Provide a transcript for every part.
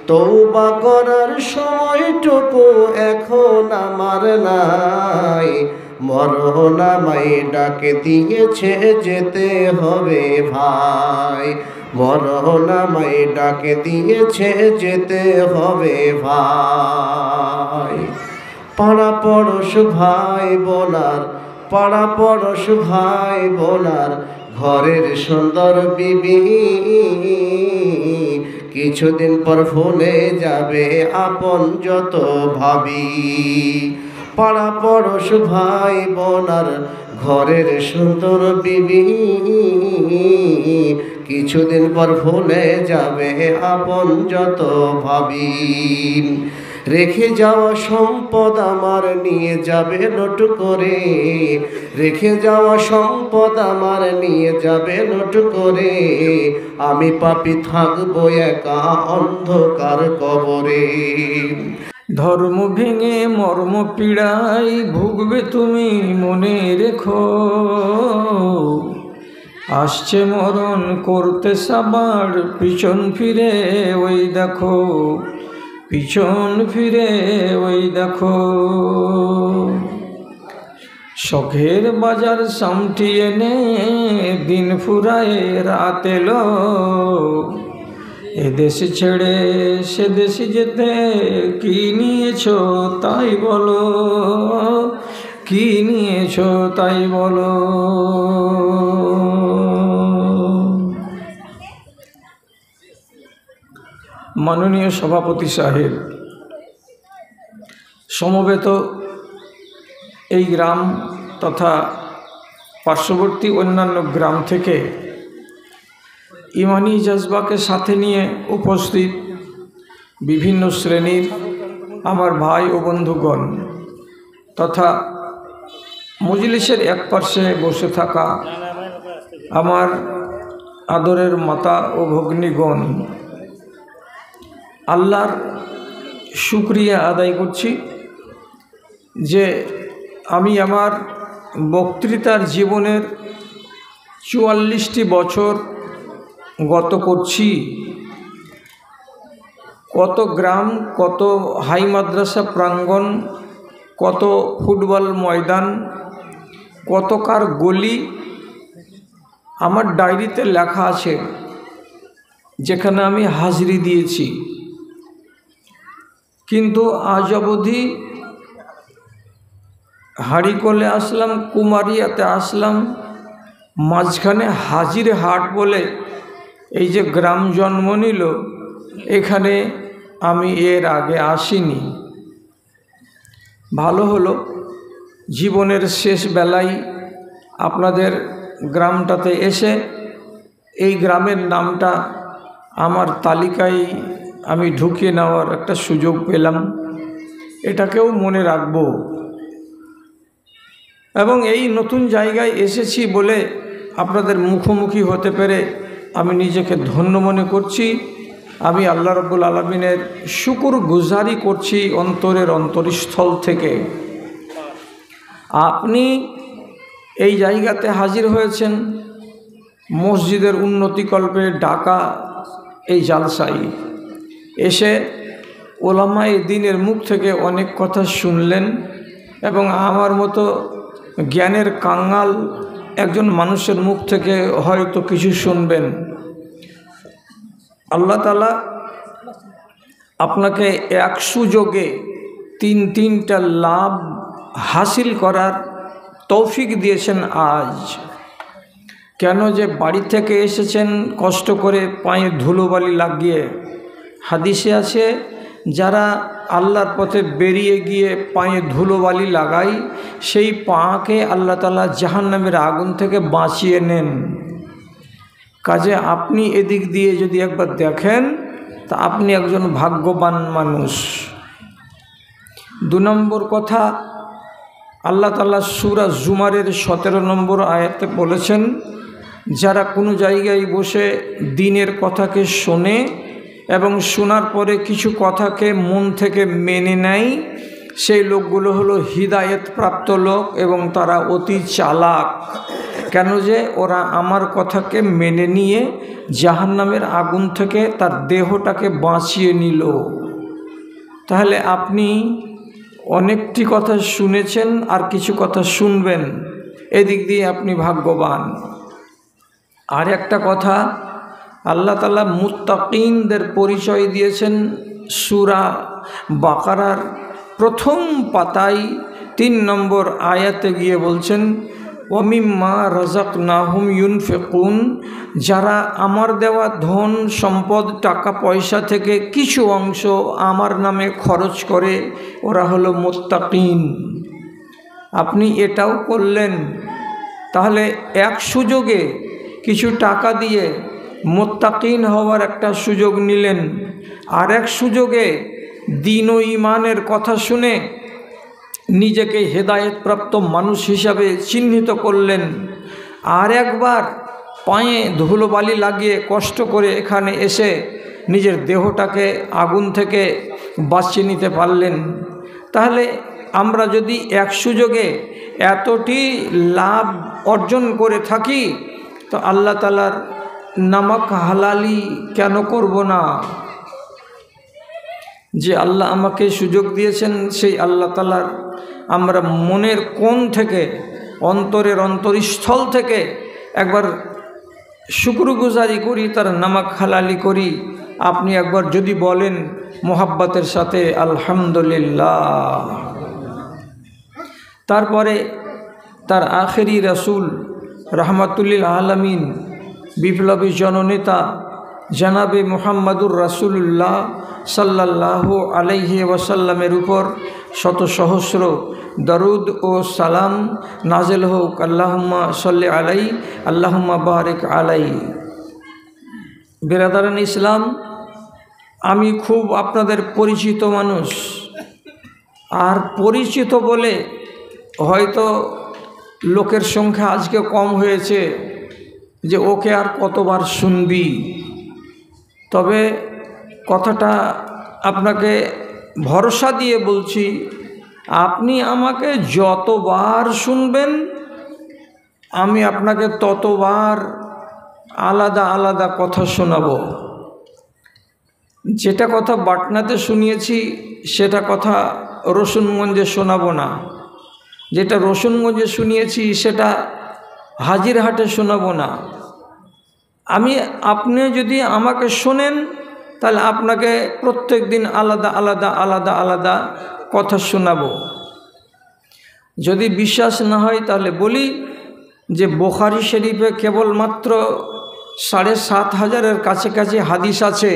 তওবা করার সময়টুকু এখন আমার নাই, মরণ আমায় ডাকে দিয়েছে যেতে হবে ভাই, মরণ আমায় ডাকে দিয়েছে যেতে হবে ভাই। পাড়া পড়োশ ভাই বোনার, পাড়া পড়োশ ভাই বোনার, ঘরের সুন্দর বিবি কিছুদিন পর ভুলে যাবে আপন যত ভাবি। পাড়া পড়োশ ভাই বোনার, ঘরের সুন্দর বিবি কিছুদিন পর ভুলে যাবে আপন যত ভাবি। রেখে যাওয়া সম্পদ আমার নিয়ে যাবে লুট করে, রেখে যাওয়া সম্পদ আমার নিয়ে যাবে লুট করে, আমি পাপী থাকবো একা অন্ধকার কবরে। ধর্ম ভেঙে মর্ম পীড়াই ভুগবে তুমি মনে রেখো, আসছে মরণ করতে সাবার পিছন ফিরে ওই দেখো, পিছন ফিরে ওই দেখো। শখের বাজার সামটি এনে দিন ফুরায় রাত এলো, এদেশ ছেড়ে সে দেশে যেতে কি নিয়েছো তাই বলো, কি নিয়েছো তাই বলো। মাননীয় সভাপতি সাহেব, সমবেত এই গ্রাম তথা পার্শ্ববর্তী অন্যান্য গ্রাম থেকে ইমানি জজবাকে সাথে নিয়ে উপস্থিত বিভিন্ন শ্রেণীর আমার ভাই ও বন্ধুগণ তথা মজলিসের এক পার্শ্বে বসে থাকা আমার আদরের মাতা ও ভগ্নীগণ, আল্লাহর শুকরিয়া আদায় করছি যে আমি আমার বক্তৃতার জীবনের 44টি বছর গত করছি। কত গ্রাম, কত হাই মাদ্রাসা প্রাঙ্গণ, কত ফুটবল ময়দান, কত কার গলি আমার ডায়েরিতে লেখা আছে, যেখানে আমি হাজিরি দিয়েছি। কিন্তু আজ অবধি হাড়িকোলে আসলাম, কুমারিয়াতে আসলাম, মাঝখানে হাজির হাট বলে এই যে গ্রাম জন্ম নিল, এখানে আমি এর আগে আসিনি। ভালো হলো জীবনের শেষ বেলায় আপনাদের গ্রামটাতে এসে এই গ্রামের নামটা আমার তালিকায় আমি ঢুকিয়ে নেওয়ার একটা সুযোগ পেলাম, এটাকেও মনে রাখব। এবং এই নতুন জায়গায় এসেছি বলে আপনাদের মুখোমুখি হতে পেরে আমি নিজেকে ধন্য মনে করছি। আমি আল্লাহ রাব্বুল আলামিনের শুকর গুজারি করছি অন্তরের অন্তরস্থল থেকে। আপনি এই জায়গাতে হাজির হয়েছেন মসজিদের উন্নতিকল্পে ডাকা এই জালসায় এসে ওলামায়ে দ্বীনের মুখ থেকে অনেক কথা শুনলেন এবং আমার মতো জ্ঞানের কাঙ্গাল একজন মানুষের মুখ থেকে হয়তো কিছু শুনবেন। আল্লাহ তাআলা আপনাকে এক সুযোগে তিনটা লাভ হাসিল করার তৌফিক দিয়েছেন আজ। কেন যে বাড়ি থেকে এসেছেন কষ্ট করে পায়ে ধুলোবালি লাগিয়ে। হাদিসে আছে যারা আল্লাহর পথে বেরিয়ে গিয়ে পায়ে ধুলোবালি লাগায় সেই পাকে আল্লাহ তাআলা জাহান্নামের আগুন থেকে বাঁচিয়ে নেন। কাজে আপনি এদিক দিয়ে যদি একবার দেখেন তা আপনি একজন ভাগ্যবান মানুষ। 2 নম্বর কথা, আল্লাহ তাআলা সূরা জুমারের 17 নম্বর আয়াতে বলেছেন, যারা কোনো জায়গায় বসে দ্বীনের কথাকে শোনে এবং শোনার পরে কিছু কথাকে মন থেকে মেনে নেয়, সেই লোকগুলো হলো হিদায়াত প্রাপ্ত লোক এবং তারা অতি চালাক। কেন যে ওরা আমার কথাকে মেনে নিয়ে জাহান্নামের আগুন থেকে তার দেহটাকে বাঁচিয়ে নিল। তাহলে আপনি অনেকটি কথা শুনেছেন, আর কিছু কথা শুনবেন, এদিক দিয়ে আপনি ভাগ্যবান। আর একটা কথা, আল্লাহ তাআলা মুত্তাকিনদের পরিচয় দিয়েছেন সূরা বাকারার প্রথম পাতায় 3 নম্বর আয়াতে গিয়ে বলছেন, ওয়ামিম্মা রাযাকনাহুম ইউনফিকুন, যারা আমার দেওয়া ধন সম্পদ টাকা পয়সা থেকে কিছু অংশ আমার নামে খরচ করে, ওরা হলো মুত্তাকিন। আপনি এটাও করলেন, তাহলে এক সুযোগে কিছু টাকা দিয়ে মুত্তাকিন হওয়ার একটা সুযোগ নিলেন, আর এক সুযোগে দ্বীন ও ঈমানের কথা শুনে নিজেকে হেদায়েতপ্রাপ্ত মানুষ হিসাবে চিহ্নিত করলেন, আর একবার পায়ে ধুলোবালি লাগিয়ে কষ্ট করে এখানে এসে নিজের দেহটাকে আগুন থেকে বাঁচিয়ে নিতে পারলেন। তাহলে আমরা যদি এক সুযোগে এতটি লাভ অর্জন করে থাকি, তো আল্লাহ তাআলার নামক হালালি কেন করব না? যে আল্লাহ আমাকে সুযোগ দিয়েছেন, সেই আল্লাহ তাআলার আমরা মনের কোণ থেকে, অন্তরের অন্তরস্থল থেকে একবার শুকরগুজারি করি, তার নামক হালালি করি। আপনি একবার যদি বলেন মোহাব্বতের সাথে আলহামদুলিল্লাহ। তারপরে তার আখেরি রাসূল রাহমাতুল্লিল আলামিন, বিপ্লবী জননেতা জনাবে মুহাম্মাদুর রাসূলুল্লাহ সাল্লাল্লাহু আলাইহি ওয়াসাল্লামের উপর শত সহস্র দরুদ ও সালাম নাজিল হোক। আল্লাহুম্মা সাল্লি আলাই, আল্লাহুম্মা বারিক আলাই। বিরাদারান ইসলাম, আমি খুব আপনাদের পরিচিত মানুষ, আর পরিচিত বলে হয়তো লোকের সংখ্যা আজকে কম হয়েছে, যে ওকে আর কতবার শুনবি। তবে কথাটা আপনাকে ভরসা দিয়ে বলছি, আপনি আমাকে যতবার শুনবেন আমি আপনাকে ততবার আলাদা আলাদা কথা শোনাবো। যেটা কথা বাটনাতে শুনিয়েছি সেটা কথা রসুনগঞ্জে শোনাবো না, যেটা রসুনগঞ্জে শুনিয়েছি সেটা হাজিরহাটে শোনাবো না। আপনি যদি আমাকে শোনেন, তাহলে আপনাকে প্রত্যেক দিন আলাদা আলাদা আলাদা আলাদা কথা শোনাবো। যদি বিশ্বাস না হয় তাহলে বলি যে বুখারী শরীফে কেবলমাত্র ৭৫০০-এর কাছাকাছি হাদিস আছে।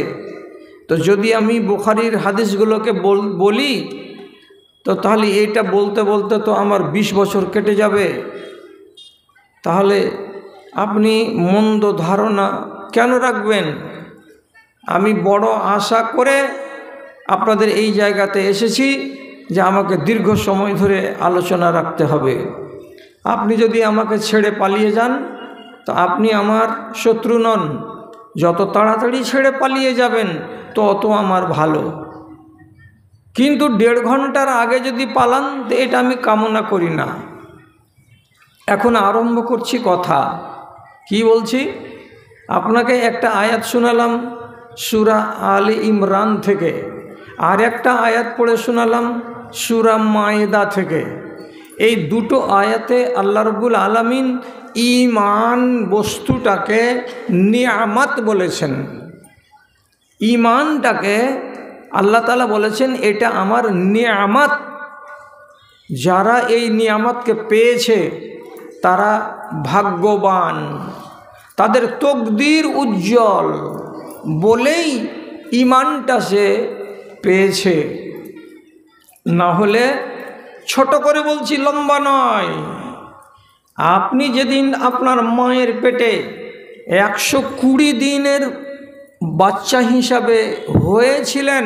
তো যদি আমি বুখারীর হাদিসগুলোকে বলি, তো তাহলে এইটা বলতে বলতে তো আমার ২০ বছর কেটে যাবে। তাহলে আপনি মন্দ ধারণা কেন রাখবেন? আমি বড় আশা করে আপনাদের এই জায়গাতে এসেছি যে আমাকে দীর্ঘ সময় ধরে আলোচনা রাখতে হবে। আপনি যদি আমাকে ছেড়ে পালিয়ে যান, তো আপনি আমার শত্রু নন। যত তাড়াতাড়ি ছেড়ে পালিয়ে যাবেন তত আমার ভালো, কিন্তু ১.৫ ঘন্টার আগে যদি পালান, তো এটা আমি কামনা করি না। এখন আরম্ভ করছি কথা। কি বলছি? আপনাকে একটা আয়াত শোনালাম সূরা আলে ইমরান থেকে, আর একটা আয়াত পড়ে শোনালাম সূরা মায়েদা থেকে। এই দুটো আয়াতে আল্লাহ রাব্বুল আলামিন ঈমান বস্তুটাকে নিয়ামত বলেছেন। ঈমানটাকে আল্লাহ তাআলা বলেছেন এটা আমার নিয়ামত। যারা এই নিয়ামতকে পেয়েছে তারা ভাগ্যবান, তাদের তকদির উজ্জ্বল বলেই ঈমানটা সে পেয়েছে। না হলে, ছোট করে বলছি, লম্বা নয়, আপনি যেদিন আপনার মায়ের পেটে ১২০ দিনের বাচ্চা হিসাবে হয়েছিলেন,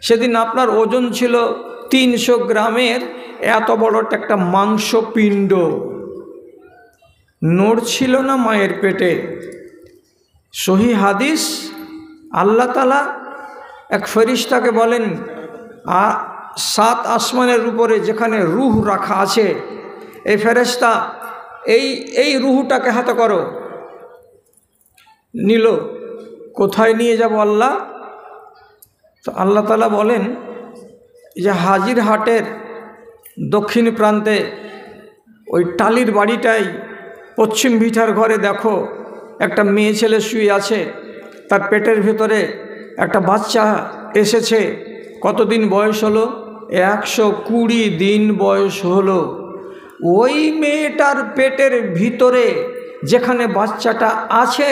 সেদিন আপনার ওজন ছিল ৩০০ গ্রামের এত বড় একটা মাংসপিণ্ড। নড়ছিল না মায়ের পেটে। সহিহ হাদিস, আল্লাহ তাআলা এক ফেরেশতাকে বলেন, ৭ আসমানের উপরে যেখানে রূহ রাখা আছে, এই ফেরেশতা এই রুহুটাকে হাতে করো। নিল, কোথায় নিয়ে যাব আল্লাহ? তো আল্লাহ তাআলা বলেন যে হাজির হাটের দক্ষিণ প্রান্তে ওই টালির বাড়িটাই পশ্চিম ভিটার ঘরে দেখো একটা মেয়ে ছেলে শুয়ে আছে, তার পেটের ভেতরে একটা বাচ্চা এসেছে। কতদিন বয়স হলো? 120 দিন বয়স হলো। ওই মেয়েটার পেটের ভিতরে যেখানে বাচ্চাটা আছে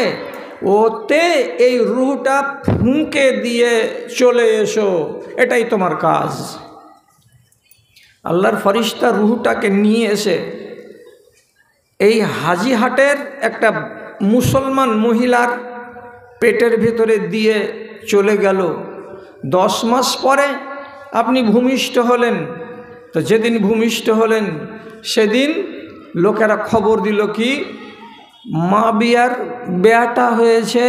ওতে এই রুহটা ফুঁকে দিয়ে চলে এসো, এটাই তোমার কাজ। আল্লাহর ফরিস্তা রুহটাকে নিয়ে এসে এই হাজিহাটের একটা মুসলমান মহিলার পেটের ভেতরে দিয়ে চলে গেল। 10 মাস পরে আপনি ভূমিষ্ঠ হলেন। তো যেদিন ভূমিষ্ঠ হলেন সেদিন লোকেরা খবর দিল কি মা বিয়ার বেটা হয়েছে।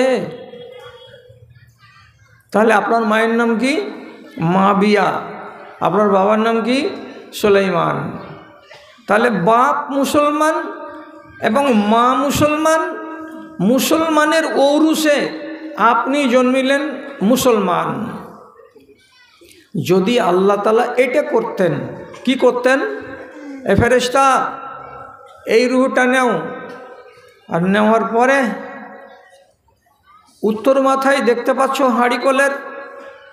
তাহলে আপনার মায়ের নাম কি? মা বিয়া। আপনার বাবার নাম কি? সুলাইমান। তাহলে বাপ মুসলমান এবং মা মুসলমান, মুসলমানের ঔরসে আপনি জন্মিলেন মুসলমান। যদি আল্লাহ তাআলা এটা করতেন, কি করতেন? এ ফেরেশতা এই রুহটা নেও, আর নেওয়ার পরে উত্তর মাথায় দেখতে পাচ্ছ হাঁড়িকলের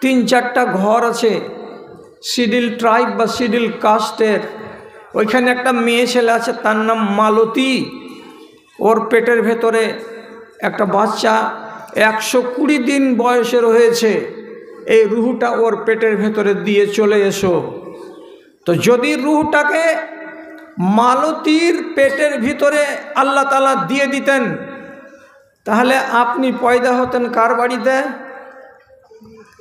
3-4টা ঘর আছে, শিডিল ট্রাইব বা শিডিল কাস্টের। ওইখানে একটা মেয়ে ছেলে আছে, তার নাম মালতী। ওর পেটের ভেতরে একটা বাচ্চা 120 দিন বয়সের হয়েছে। এই রুহটা ওর পেটের ভেতরে দিয়ে চলে এসো। তো যদি রুহটাকে মালতীর পেটের ভিতরে আল্লাহ তাআলা দিয়ে দিতেন তাহলে আপনি পয়দা হতেন কার বাড়িতে?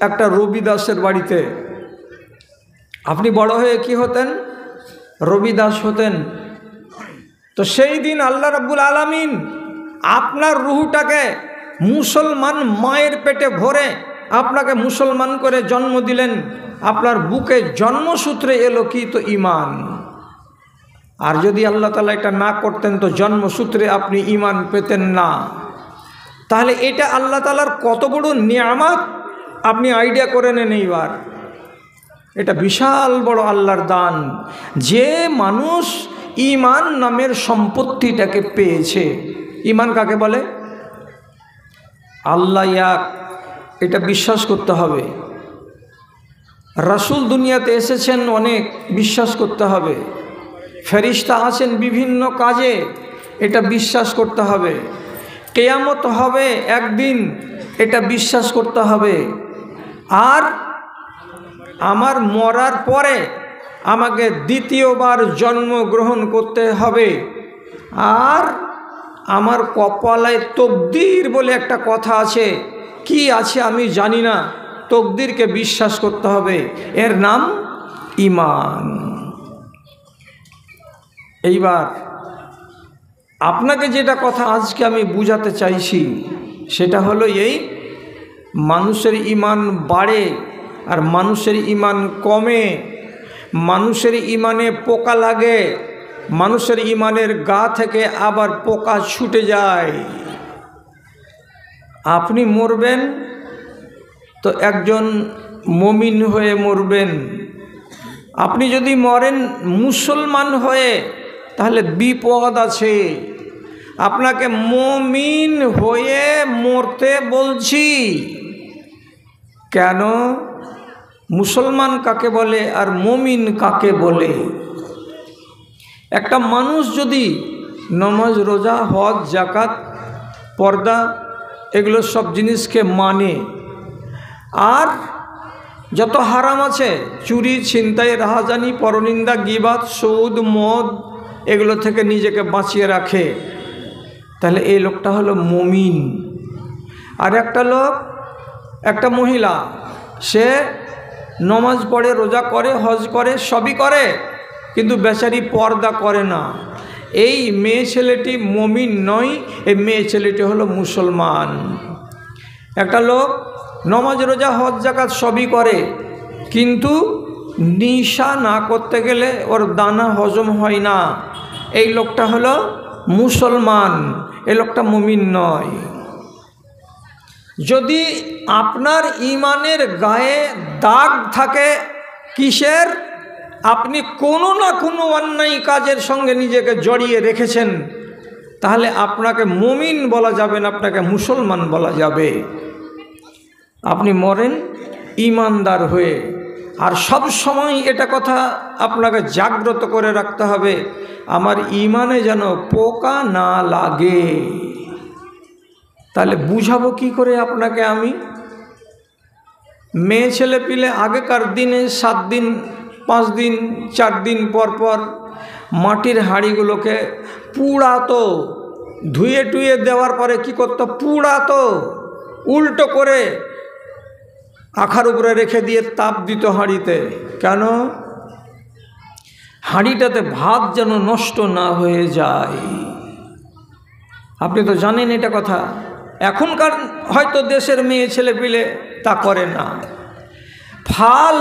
একটা রবিদাসের বাড়িতে। আপনি বড় হয়ে কি হতেন? রবিদাস হতেন। তো সেই দিন আল্লাহ রাব্বুল আলামিন আপনার রুহটাকে মুসলমান মায়ের পেটে ভরে আপনাকে মুসলমান করে জন্ম দিলেন। আপনার বুকে জন্মসূত্রে এলো কি? তো ঈমান। আর যদি আল্লাহ তাআলা এটা না করতেন তো জন্মসূত্রে আপনি ঈমান পেতেন না। তাহলে এটা আল্লাহ তাআলার কত বড় নিয়ামত আপনি আইডিয়া করে নেন এইবার। এটা বিশাল বড় আল্লাহর দান যে মানুষ ঈমান নামের সম্পত্তিটাকে পেয়েছে। ঈমান কাকে বলে? আল্লাহ এক, এটা বিশ্বাস করতে হবে। রাসূল দুনিয়াতে এসেছেন অনেক, বিশ্বাস করতে হবে। ফেরেশতা আছেন বিভিন্ন কাজে, এটা বিশ্বাস করতে হবে। কিয়ামত হবে একদিন, এটা বিশ্বাস করতে হবে। আর আমার মরার পরে আমাকে দ্বিতীয়বার জন্মগ্রহণ করতে হবে। আর আমার কপালে তকদির বলে একটা কথা আছে, কি আছে আমি জানি না, তকদিরকে বিশ্বাস করতে হবে। এর নাম ঈমান। এইবার আপনাকে যেটা কথা আজকে আমি বুঝাতে চাইছি সেটা হলো এই, মানুষের ঈমান বাড়ে আর মানুষের ঈমান কমে। মানুষের ঈমানে পোকা লাগে, মানুষের ঈমানের গা থেকে আবার পোকা ছুটে যায়। আপনি মরবেন তো একজন মুমিন হয়ে মরবেন। আপনি যদি মরেন মুসলমান হয়ে তাহলে বিপদ আছে। আপনাকে মুমিন হয়ে মরতে বলছি। কেন? মুসলমান কাকে বলে আর মুমিন কাকে বলে? একটা মানুষ যদি নামাজ, রোজা, হজ, যাকাত, পর্দা এগুলো সব জিনিসকে মানে, আর যত হারাম আছে চুরি, ছিনতাই, রাহাজানি, পরনিন্দা, গীবাত, সুদ, মদ এগুলো থেকে নিজেকে বাঁচিয়ে রাখে, তাহলে এই লোকটা হলো মুমিন। আর একটা লোক, একটা মহিলা, সে নমাজ পড়ে, রোজা করে, হজ করে, সবই করে, কিন্তু বেচারি পর্দা করে না। এই মেয়ে ছেলেটি মুমিন নয়, এই মেয়ে ছেলেটি হলো মুসলমান। একটা লোক নমাজ, রোজা, হজ, যাকাত সবই করে, কিন্তু নিশা না করতে গেলে ওর দানা হজম হয় না, এই লোকটা হলো মুসলমান, এ লোকটা মুমিন নয়। যদি আপনার ইমানের গায়ে দাগ থাকে, কিসের? আপনি কোনো না কোনো অন্যায় কাজের সঙ্গে নিজেকে জড়িয়ে রেখেছেন, তাহলে আপনাকে মুমিন বলা যাবে না, আপনাকে মুসলমান বলা যাবে। আপনি মরেন ইমানদার হয়ে। আর সব সময় এটা কথা আপনাকে জাগ্রত করে রাখতে হবে, আমার ইমানে যেন পোকা না লাগে। তাহলে বুঝাবো কি করে আপনাকে আমি? মেয়ে ছেলে পিলে আগেকার দিনে 7 দিন 5 দিন 4 দিন পর পর মাটির হাঁড়িগুলোকে পুড়াতো, ধুয়ে টুয়ে দেওয়ার পরে কি করতো? পুড়াতো, উল্টো করে আখার উপরে রেখে দিয়ে তাপ দিত হাঁড়িতে। কেন? হাঁড়িটাতে ভাত যেন নষ্ট না হয়ে যায়। আপনি তো জানেন এটা কথা। এখনকার হয়তো দেশের মেয়ে ছেলে পিলে তা করে না। ফাল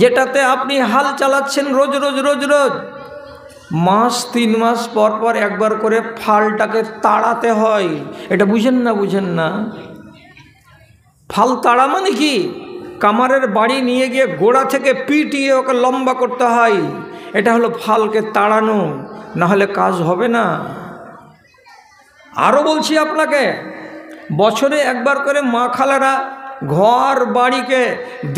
যেটাতে আপনি হাল চালাচ্ছেন রোজ রোজ রোজ রোজ, মাস 3 মাস পর পর একবার করে ফালটাকে তাড়াতে হয়। এটা বুঝেন না? বুঝেন না? ফাল তাড়া মানে কি? কামারের বাড়ি নিয়ে গিয়ে গোড়া থেকে পিটিয়ে ওকে লম্বা করতে হয়। এটা হলো ফালকে তাড়ানো, না হলে কাজ হবে না। আরও বলছি আপনাকে, বছরে একবার করে মা খালারা ঘর বাড়িকে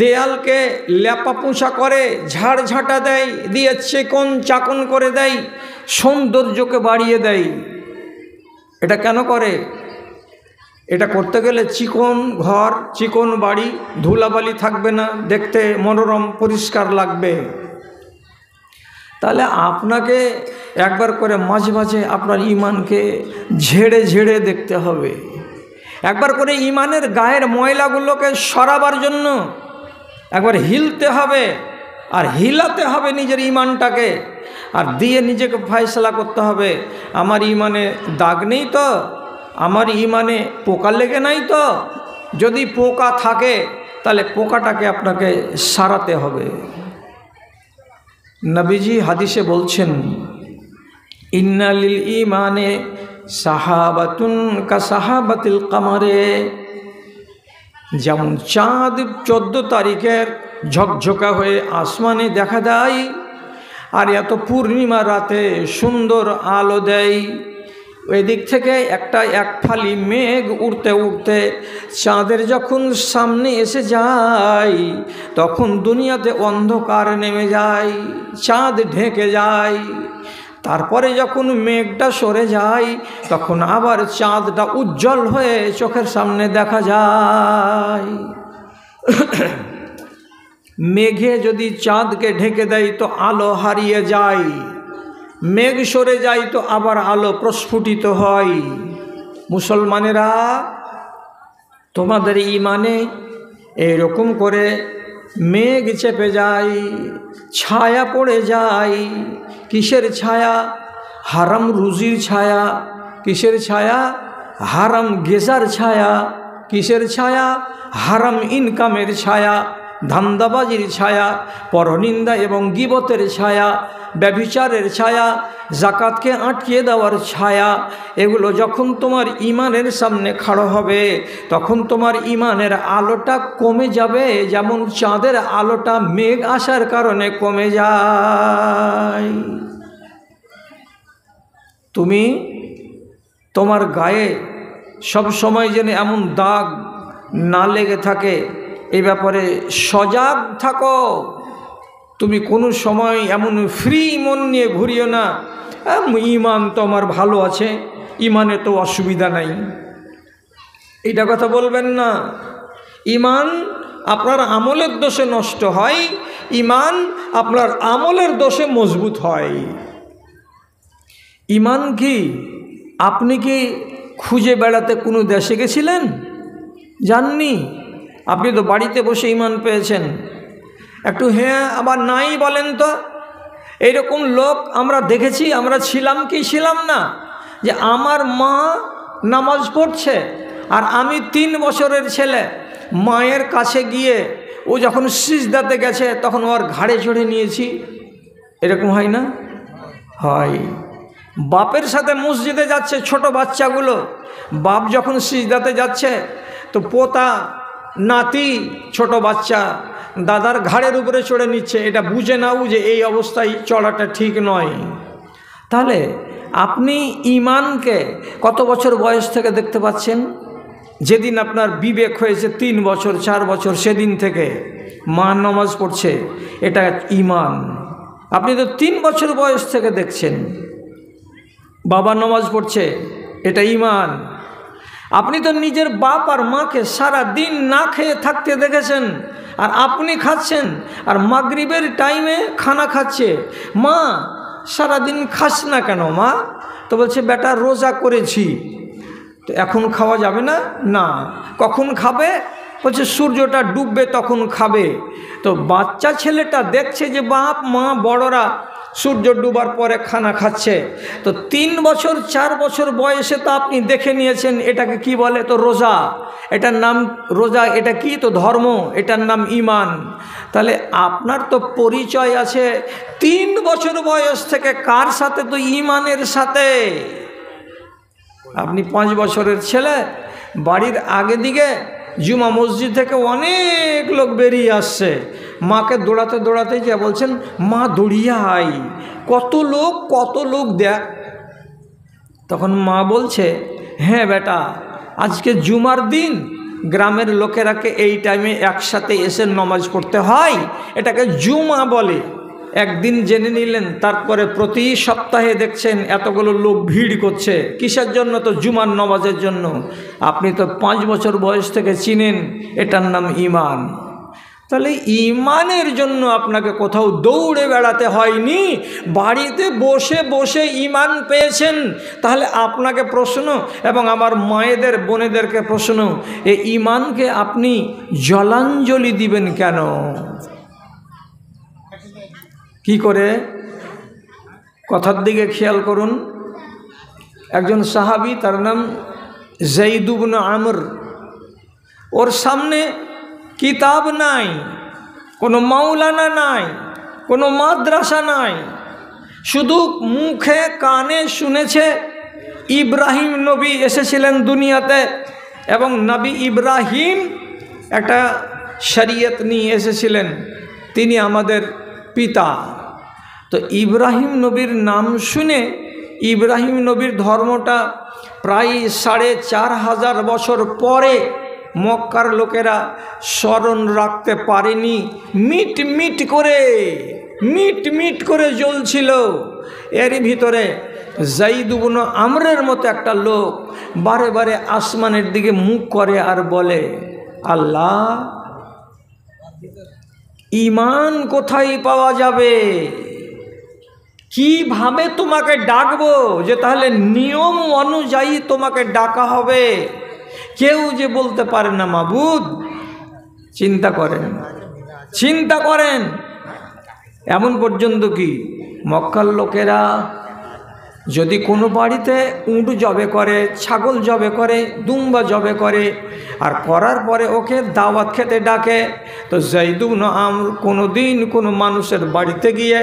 দেয়ালকে লেপা পোছা করে, ঝাড় ঝাঁটা দেয়, দিয়ে চিকন চাকন করে দেয়, সৌন্দর্যকে বাড়িয়ে দেয়। এটা কেন করে? এটা করতে গেলে চিকন ঘর, চিকন বাড়ি, ধুলাবালি থাকবে না, দেখতে মনোরম পরিষ্কার লাগবে। তাহলে আপনাকে একবার করে মাঝে মাঝে আপনার ইমানকে ঝেড়ে ঝেড়ে দেখতে হবে। একবার করে ইমানের গায়ের ময়লাগুলোকে সরাবার জন্য একবার হিলতে হবে, আর হিলাতে হবে নিজের ইমানটাকে, আর দিয়ে নিজেকে ফয়সালা করতে হবে, আমার ইমানে দাগ নেই তো, আমার ইমানে পোকা লেগে নাই তো। যদি পোকা থাকে তাহলে পোকাটাকে আপনাকে সারাতে হবে। নবীজি হাদিসে বলছেন, ইন্না লিল ইমানে সাহাবাতুন কা সাহাবাতিল কামারে। যেমন চাঁদ 14 তারিখের ঝকঝকা হয়ে আসমানে দেখা দেয়, আর এত পূর্ণিমা রাতে সুন্দর আলো দেয়, ওই দিক থেকে এক ফালি মেঘ উড়তে উড়তে চাঁদের যখন সামনে এসে যায়, তখন দুনিয়াতে অন্ধকার নেমে যায়, চাঁদ ঢেকে যায়। তারপরে যখন মেঘটা সরে যায়, তখন আবার চাঁদটা উজ্জ্বল হয়ে চোখের সামনে দেখা যায়। মেঘে যদি চাঁদকে ঢেকে দেয় তো আলো হারিয়ে যায়, মেঘ সরে যায় তো আবার আলো প্রস্ফুটিত হয়। মুসলমানেরা, তোমাদের ইমানে এরকম করে মেঘ চেপে যায়, ছায়া পড়ে যায়। কিসের ছায়া? হারাম রুজির ছায়া। কিসের ছায়া? হারাম গেজার ছায়া। কিসের ছায়া? হারাম ইনকামের ছায়া, ধান্দাবাজির ছায়া, পরনিন্দা এবং গীবতের ছায়া, ব্যভিচারের ছায়া, জাকাতকে আটকিয়ে দেওয়ার ছায়া। এগুলো যখন তোমার ইমানের সামনে খাড়ো হবে, তখন তোমার ইমানের আলোটা কমে যাবে, যেমন চাঁদের আলোটা মেঘ আসার কারণে কমে যায়। তুমি তোমার গায়ে সব সময় যেন এমন দাগ না লেগে থাকে, এই ব্যাপারে সজাগ থাকো। তুমি কোনো সময় এমন ফ্রি মন নিয়ে ঘুরিও না, ইমান তো আমার ভালো আছে, ইমানে তো অসুবিধা নাই, এটা কথা বলবেন না। ইমান আপনার আমলের দোষে নষ্ট হয়, ইমান আপনার আমলের দোষে মজবুত হয়। ইমান কি? আপনি কি খুঁজে বেড়াতে কোনো দেশে গেছিলেন? জাননি। আপনি তো বাড়িতে বসে ইমান পেয়েছেন। একটু হ্যাঁ আবার নাই বলেন তো। এইরকম লোক আমরা দেখেছি, আমরা ছিলাম কি ছিলাম না, যে আমার মা নামাজ পড়ছে আর আমি 3 বছরের ছেলে, মায়ের কাছে গিয়ে ও যখন সিজদাতে গেছে তখন ওর ঘাড়ে চড়ে নিয়েছি। এরকম হয় না? হয়। বাপের সাথে মসজিদে যাচ্ছে ছোট বাচ্চাগুলো, বাপ যখন সিজদাতে যাচ্ছে তো পোতা নাতি ছোট বাচ্চা দাদার ঘাড়ের উপরে চড়ে নিচ্ছে, এটা বুঝে না বুঝে এই অবস্থায় চড়াটা ঠিক নয়। তাহলে আপনি ঈমানকে কত বছর বয়স থেকে দেখতে পাচ্ছেন? যেদিন আপনার বিবেক হয়েছে 3 বছর 4 বছর সেদিন থেকে মা নামাজ পড়ছে, এটা ঈমান। আপনি তো 3 বছর বয়স থেকে দেখছেন বাবা নামাজ পড়ছে, এটা ঈমান। আপনি তো নিজের বাপ আর মাকে সারা দিন না খেয়ে থাকতে দেখেছেন, আর আপনি খাচ্ছেন, আর মাগরিবের টাইমে খানা খাচ্ছে। মা সারাদিন খাস না কেন মা? তো বলছে বেটা রোজা করেছি। তো এখন খাওয়া যাবে না? না। কখন খাবে? বলছে সূর্যটা ডুববে তখন খাবে। তো বাচ্চা ছেলেটা দেখছে যে বাপ মা বড়রা সূর্য ডুবার পরে খানা খাচ্ছে। তো 3 বছর 4 বছর বয়সে তো আপনি দেখে নিয়েছেন এটাকে কি বলে, তো রোজা, এটার নাম রোজা। এটা কি? তো ধর্ম, এটার নাম ঈমান। তাহলে আপনার তো পরিচয় আছে 3 বছর বয়স থেকে কার সাথে? তো ঈমানের সাথে। আপনি 5 বছরের ছেলে, বাড়ির আগে দিকে জুমা মসজিদ থেকে অনেক লোক বেরিয়ে আসছে, মাকে দৌড়াতে দৌড়াতে যে বলছেন মা দৌড়িয়ে আই, কত লোক দেখ। তখন মা বলছে হ্যাঁ বেটা, আজকে জুমার দিন গ্রামের লোকেরাকে এই টাইমে একসাথে এসে নামাজ পড়তে হয়, এটাকে জুমা বলে। একদিন জেনে নিলেন, তারপরে প্রতি সপ্তাহে দেখছেন এতগুলো লোক ভিড় করছে কিসের জন্য? তো জুমার নামাজের জন্য। আপনি তো 5 বছর বয়স থেকে চিনেন, এটার নাম ঈমান। তাহলে ঈমানের জন্য আপনাকে কোথাও দৌড়ে বেড়াতে হয়নি, বাড়িতে বসে বসে ঈমান পেয়েছেন। তাহলে আপনাকে প্রশ্ন, এবং আমার মায়েদের বোনেদেরকে প্রশ্ন, এই ঈমানকে আপনি জলাঞ্জলি দিবেন কেন? কি করে? কথার দিকে খেয়াল করুন। একজন সাহাবী, তার নাম যায়েদ ইবনে আমর, ওর সামনে কিতাব নাই, কোনো মাওলানা নাই, কোনো মাদ্রাসা নাই, শুধু মুখে কানে শুনেছে ইব্রাহিম নবী এসেছিলেন দুনিয়াতে, এবং নবী ইব্রাহিম একটা শরীয়ত নিয়ে এসেছিলেন, তিনি আমাদের পিতা। তো ইব্রাহিম নবীর নাম শুনে, ইব্রাহিম নবীর ধর্মটা প্রায় 4500 বছর পরে মক্কার লোকেরা স্মরণ রাখতে পারেনি। মিট করে জ্বলছিল। এর ভিতরে যায়েদ ইবনে আমরের মতো একটা লোক বারে বারে আসমানের দিকে মুখ করে আর বলে, আল্লাহ, ঈমান কোথায় পাওয়া যাবে? কিভাবে তোমাকে ডাকবো যে তাহলে নিয়ম অনুযায়ী তোমাকে ডাকা হবে? কেউ যে বলতে পারে না মাবুদ। চিন্তা করেন এমন পর্যন্ত কি মক্কার লোকেরা যদি কোনো বাড়িতে উট জবে করে, ছাগল জবে করে, দুম্বা জবে করে, আর করার পরে ওকে দাওয়াত খেতে ডাকে, তো যায়েদ ইবনে আমর কোনো দিন কোনো মানুষের বাড়িতে গিয়ে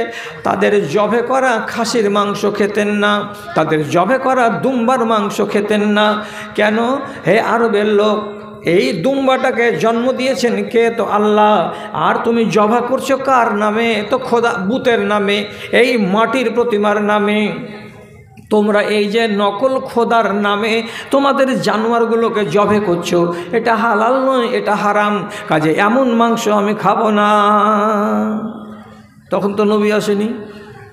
তাদের জবে করা খাসির মাংস খেতেন না, তাদের জবে করা দুম্বার মাংস খেতেন না। কেন? হে আরবের লোক, এই দুম্বাটাকে জন্ম দিয়েছেন কে? তো আল্লাহ। আর তুমি জবা করছো কার নামে? তো খোদা বুতের নামে, এই মাটির প্রতিমার নামে। তোমরা এই যে নকল খোদার নামে তোমাদের জানোয়ারগুলোকে জবে করছো, এটা হালাল নয়, এটা হারাম, কাজে এমন মাংস আমি খাবো না। তখন তো নবী আসেনি,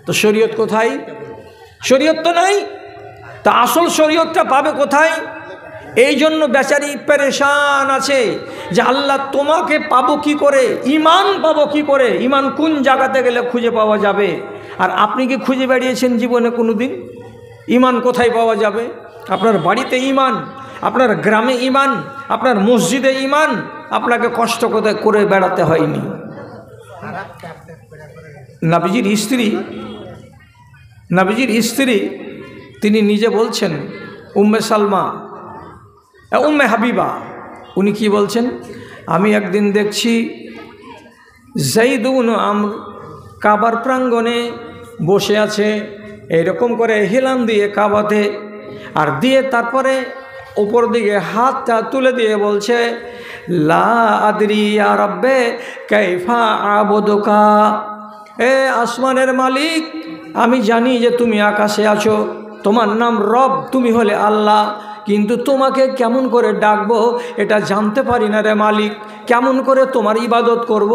তো শরীয়ত কোথায়? শরীয়ত তো নাই। তা আসল শরীয়তটা পাবে কোথায়? এই জন্য বেচারি পেরেশান আছে যে আল্লাহ তোমাকে পাবো কি করে, ঈমান পাবো কি করে, ঈমান কোন জায়গাতে গেলে খুঁজে পাওয়া যাবে? আর আপনি কি খুঁজে বেরিয়েছেন জীবনে কোনো দিন? ঈমান কোথায় পাওয়া যাবে? আপনার বাড়িতে ঈমান, আপনার গ্রামে ঈমান, আপনার মসজিদে ঈমান, আপনাকে কষ্ট করে বেড়াতে হয়নি। নবীজির স্ত্রী তিনি নিজে বলছেন, উম্মে সালমা, উম্মে হাবিবা, উনি কি বলছেন? আমি একদিন দেখছি যায়েদ ইবনে আমর কাবার প্রাঙ্গণে বসে আছে, এইরকম করে হেলান দিয়ে কাবাতে, আর দিয়ে তারপরে উপর দিকে হাতটা তুলে দিয়ে বলছে, লা আদরি ইয়া রব্বে কাইফা আবুদুকা, এ আসমানের মালিক, আমি জানি যে তুমি আকাশে আছো, তোমার নাম রব, তুমি হলে আল্লাহ, কিন্তু তোমাকে কেমন করে ডাকবো এটা জানতে পারি না রে মালিক, কেমন করে তোমার ইবাদত করব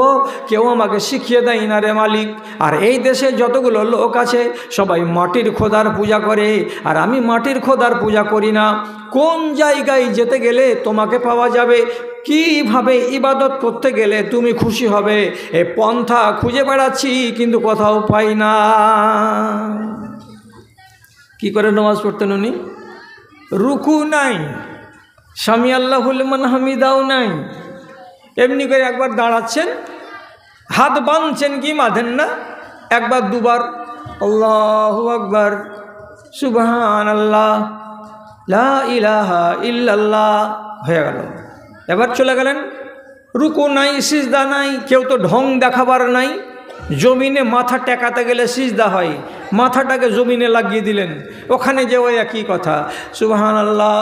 কেউ আমাকে শিখিয়ে দেয় না রে মালিক। আর এই দেশে যতগুলো লোক আছে সবাই মাটির খোদার পূজা করে, আর আমি মাটির খোদার পূজা করি না। কোন জায়গায় যেতে গেলে তোমাকে পাওয়া যাবে, কিভাবে ইবাদত করতে গেলে তুমি খুশি হবে, এ পন্থা খুঁজে বেড়াচ্ছি কিন্তু কোথাও পাই না। কি করে নামাজ পড়তেন উনি? রুকু নাই, সামি আল্লাহুল মান হামিদাও নাই, এমনি করে একবার দাঁড়াচ্ছেন, হাত বাঁধছেন কি বাঁধেন না, একবার দুবার আল্লাহু আকবার সুবহানাল্লাহ লা ইলাহা ইল্লাল্লাহ হয়ে গেল। এবার চলে গেলেন, রুকু নাই, সিজদা নাই, কেউ তো ঢং দেখাবার নাই। জমিনে মাথা টেকাতে গেলে সিজদা হয়, মাথাটাকে জমিনে লাগিয়ে দিলেন, ওখানে যে ওই একই কথা সুবহানাল্লাহ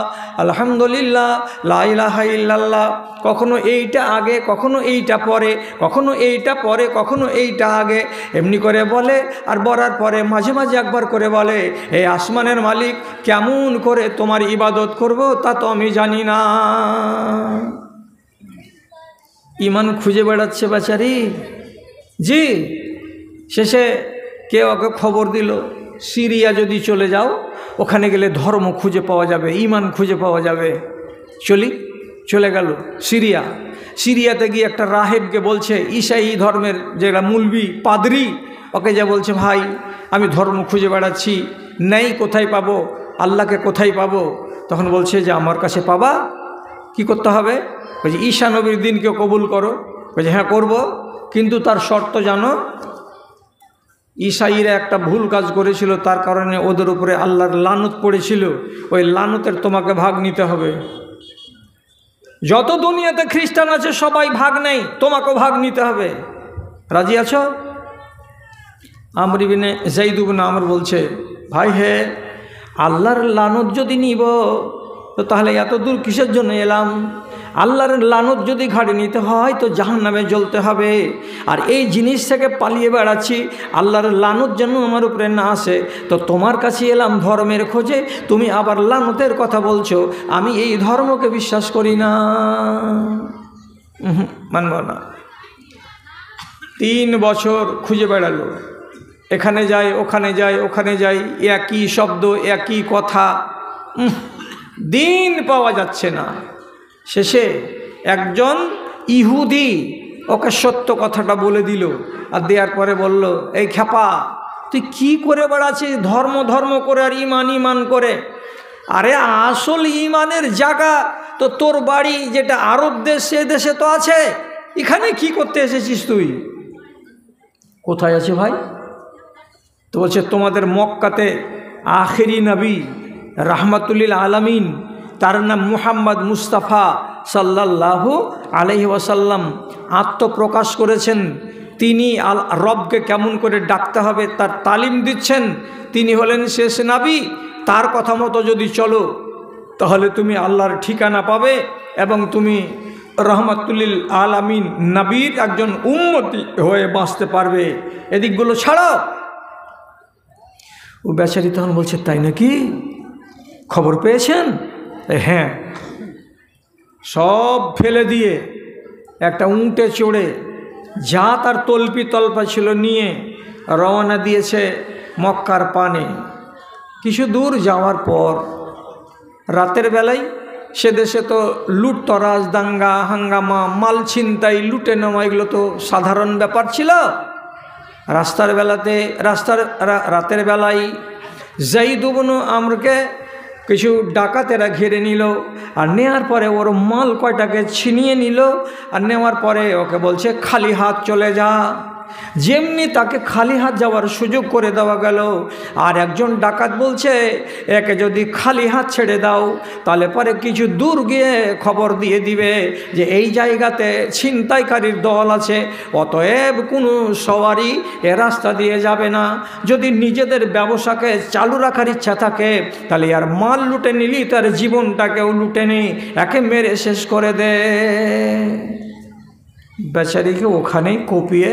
আলহামদুলিল্লাহ লা ইলাহা ইল্লাল্লাহ, কখনো এইটা আগে কখনো এইটা পরে, কখনো এইটা পরে কখনো এইটা আগে, এমনি করে বলে। আর বলার পরে মাঝে মাঝে একবার করে বলে, এই আসমানের মালিক কেমন করে তোমার ইবাদত করব তা তো আমি জানি না। ইমান খুঁজে বেড়াচ্ছে বেচারি। জি, শেষে কেউ ওকে খবর দিল, সিরিয়া যদি চলে যাও, ওখানে গেলে ধর্ম খুঁজে পাওয়া যাবে, ইমান খুঁজে পাওয়া যাবে। চলে গেল সিরিয়া। সিরিয়াতে গিয়ে একটা রাহেবকে বলছে, ঈসাই ধর্মের যেটা মুলবি পাদরি, ওকে যা বলছে, ভাই আমি ধর্ম খুঁজে বেড়াচ্ছি, নেই, কোথায় পাবো, আল্লাহকে কোথায় পাবো? তখন বলছে যে আমার কাছে পাবা, কি করতে হবে? বলছে ঈসা নবীর দিনকে কবুল করো। বলছে হ্যাঁ করব, কিন্তু তার শর্ত জানো, ঈসাইরা একটা ভুল কাজ করেছিল, তার কারণে ওদের উপরে আল্লাহর লানত পড়েছিল, ওই লানতের তোমাকে ভাগ নিতে হবে। যত দুনিয়াতে খ্রিস্টান আছে সবাই ভাগ নেই, তোমাকেও ভাগ নিতে হবে, রাজি আছো? আমর ইবনে যায়েদ ইবনে আমর বলছে, ভাই হে, আল্লাহর লানত যদি নিব তো তাহলে এত দূর কিসের জন্য এলাম? আল্লাহর লানত যদি ঘাড়ে নিতে হয় তো জাহান্নামে জ্বলতে হবে। আর এই জিনিস থেকে পালিয়ে বেড়াচ্ছি, আল্লাহর লানত যেন আমার উপরে না আসে, তো তোমার কাছে এলাম ধর্মের খোঁজে, তুমি আবার লানতের কথা বলছো। আমি এই ধর্মকে বিশ্বাস করি না, মানব না। 3 বছর খুঁজে বেড়ালো, এখানে যায় ওখানে যায় ওখানে যায়, একই শব্দ একই কথা, দিন পাওয়া যাচ্ছে না। শেষে একজন ইহুদি ওকে সত্য কথাটা বলে দিল, আর দেওয়ার পরে বলল, এই খ্যাপা, তুই কি করে বেড়াচ্ছিস ধর্ম ধর্ম করে আর ইমান ইমান করে? আরে আসল ইমানের জায়গা তো তোর বাড়ি যেটা আরব দেশ, সে দেশে তো আছে, এখানে কি করতে এসেছিস তুই? কোথায় আছে ভাই? তো বলছে তোমাদের মক্কাতে আখেরি নবী রাহমাতুল্লিল আলামিন, তার নাম মুহাম্মদ মুস্তাফা সাল্লাল্লাহু আলাইহি ওয়াসাল্লাম আত্মপ্রকাশ করেছেন। তিনি রবকে কেমন করে ডাকতে হবে তার তালিম দিচ্ছেন। তিনি হলেন শেষ নবী, তার কথা মতো যদি চলো তাহলে তুমি আল্লাহর ঠিকানা পাবে এবং তুমি রহমাতুল্লিল আলামিন নবীর একজন উম্মতি হয়ে বাঁচতে পারবে। এদিকগুলো ছাড়াও। ও বেচারি তখন বলছে, তাই নাকি? খবর পেয়েছেন? হ্যাঁ। সব ফেলে দিয়ে একটা উঁটে চড়ে যা তার তল্পি তল্পা ছিল নিয়ে রওনা দিয়েছে মক্কার পানে। কিছু দূর যাওয়ার পর রাতের বেলায় সে দেশে তো লুটতরাজ, দাঙ্গা হাঙ্গামা, মাল ছিনতাই, লুটে নেওয়া এগুলো তো সাধারণ ব্যাপার ছিল। রাতের বেলায় যায়েদ ইবনে আমরকে কিছু ডাকাতেরা ঘিরে নিল, আর নেওয়ার পরে ওর মাল কয়টাকে ছিনিয়ে নিল, আর নেওয়ার পরে ওকে বলছে খালি হাত চলে যা। যেমনি তাকে খালি হাত যাওয়ার সুযোগ করে দেওয়া গেল। আর একজন ডাকাত বলছে, একে যদি খালি হাত ছেড়ে দাও তাহলে পরে কিছু দূর গিয়ে খবর দিয়ে দিবে যে এই জায়গাতে ছিনতাইকারীর দল আছে, অতএব কোনো সওয়ারি এ রাস্তা দিয়ে যাবে না। যদি নিজেদের ব্যবসাকে চালু রাখার ইচ্ছা থাকে তাহলে আর মাল লুটে নিলি তার জীবনটাকেও লুটে নি, একে মেরে শেষ করে দে। বেচারিকে ওখানেই কপিয়ে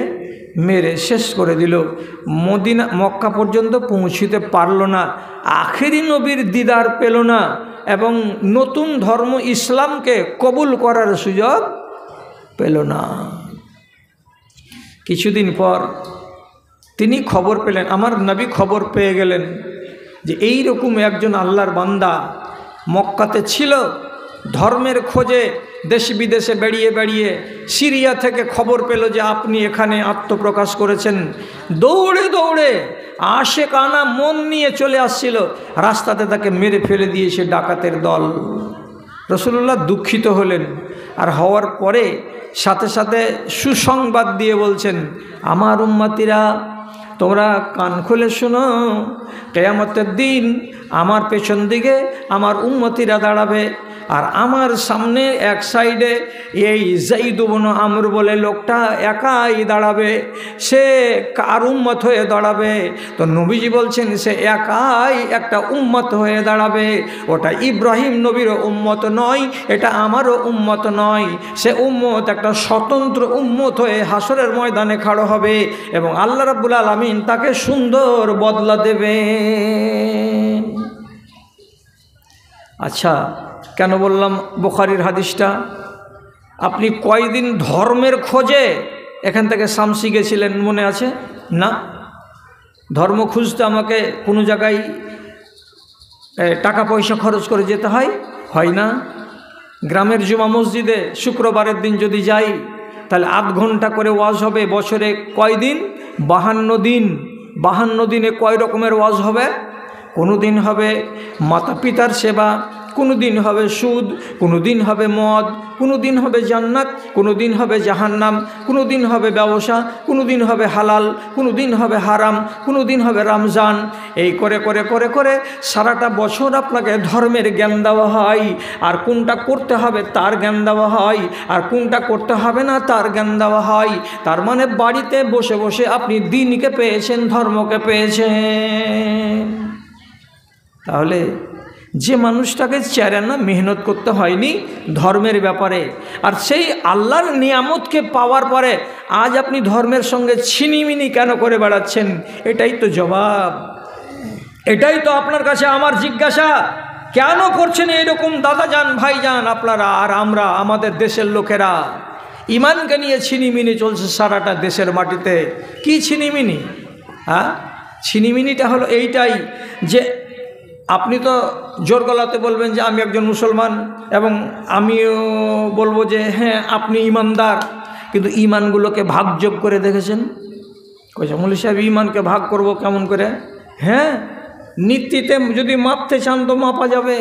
মেরে শেষ করে দিল। মদিনা মক্কা পর্যন্ত পৌঁছিতে পারল না, আখেরি নবীর দিদার পেল না এবং নতুন ধর্ম ইসলামকে কবুল করার সুযোগ পেল না। কিছুদিন পর তিনি খবর পেলেন, আমার নবী খবর পেয়ে গেলেন যে এই রকম একজন আল্লাহর বান্দা মক্কাতে ছিল, ধর্মের খোঁজে দেশ বিদেশে বেরিয়ে বেরিয়ে সিরিয়া থেকে খবর পেল যে আপনি এখানে আত্মপ্রকাশ করেছেন। দৌড়ে দৌড়ে আশেকানা মন নিয়ে চলে আসছিল, রাস্তাতে তাকে মেরে ফেলে দিয়েছে ডাকাতের দল। রাসূলুল্লাহ দুঃখিত হলেন, আর হওয়ার পরে সাথে সাথে সুসংবাদ দিয়ে বলছেন, আমার উম্মতিরা তোমরা কান খুলে শোনো, কিয়ামতের দিন আমার পেছন দিকে আমার উম্মতিরা দাঁড়াবে, আর আমার সামনে এক সাইডে এই যায়েদ ইবনে আমর বলে লোকটা একাই দাঁড়াবে। সে কার উম্মত হয়ে দাঁড়াবে? তো নবীজি বলছেন সে একাই একটা উম্মত হয়ে দাঁড়াবে। ওটা ইব্রাহিম নবীর উম্মত নয়, এটা আমারও উম্মত নয়। সে উম্মত একটা স্বতন্ত্র উম্মত হয়ে হাসরের ময়দানে খাড়া হবে এবং আল্লাহ রাব্বুল আলামিন তাকে সুন্দর বদলা দেবে। আচ্ছা, কেন বললাম বুখারীর হাদিসটা? আপনি কয়দিন ধর্মের খোঁজে এখান থেকে শামসি গেছিলেন মনে আছে না? ধর্ম খুঁজতে আমাকে কোনো জায়গায় টাকা পয়সা খরচ করে যেতে হয় না? গ্রামের জুমা মসজিদে শুক্রবারের দিন যদি যাই তাহলে 8 ঘন্টা করে ওয়াজ হবে। বছরে কয় দিন? 52 দিন। 52 দিনে কয় রকমের ওয়াজ হবে? কোনো দিন হবে মাতা পিতার সেবা, কোনো দিন হবে সুদ, কোনো দিন হবে মদ, কোনো দিন হবে জান্নাত, কোনো দিন হবে জাহান্নাম, কোনো দিন হবে ব্যবসা, কোনো দিন হবে হালাল, কোনো দিন হবে হারাম, কোনো দিন হবে রমজান। এই করে করে করে করে সারাটা বছর আপনাকে ধর্মের জ্ঞান দেওয়া হয়, আর কোনটা করতে হবে তার জ্ঞান দেওয়া হয়, আর কোনটা করতে হবে না তার জ্ঞান দেওয়া হয়। তার মানে বাড়িতে বসে বসে আপনি দ্বীনকে পেয়েছেন, ধর্মকে পেয়েছেন। তাহলে যে মানুষটাকে চেরানা মেহনত করতে হয়নি ধর্মের ব্যাপারে, আর সেই আল্লাহর নিয়ামতকে পাওয়ার পরে আজ আপনি ধর্মের সঙ্গে ছিনিমিনি কেন করে বেড়াচ্ছেন? এটাই তো জবাব, এটাই তো আপনার কাছে আমার জিজ্ঞাসা। কেন করছেন এরকম দাদাজান ভাইজান আপনারা আর আমরা, আমাদের দেশের লোকেরা ইমানকে নিয়ে ছিনিমিনি চলছে সারাটা দেশের মাটিতে? কি ছিনিমিনি? হ্যাঁ, ছিনিমিনিটা হলো এইটাই যে আপনি তো জোর গলাতে বলবেন যে আমি একজন মুসলমান, এবং আমিও বলবো যে হ্যাঁ আপনি ইমানদার, কিন্তু ইমানগুলোকে ভাগযোগ করে দেখেছেন? কইছে মৌলভী সাহেব ইমানকে ভাগ করব কেমন করে? হ্যাঁ, নীতিতে যদি মাপতে চান তো মাপা যাবে।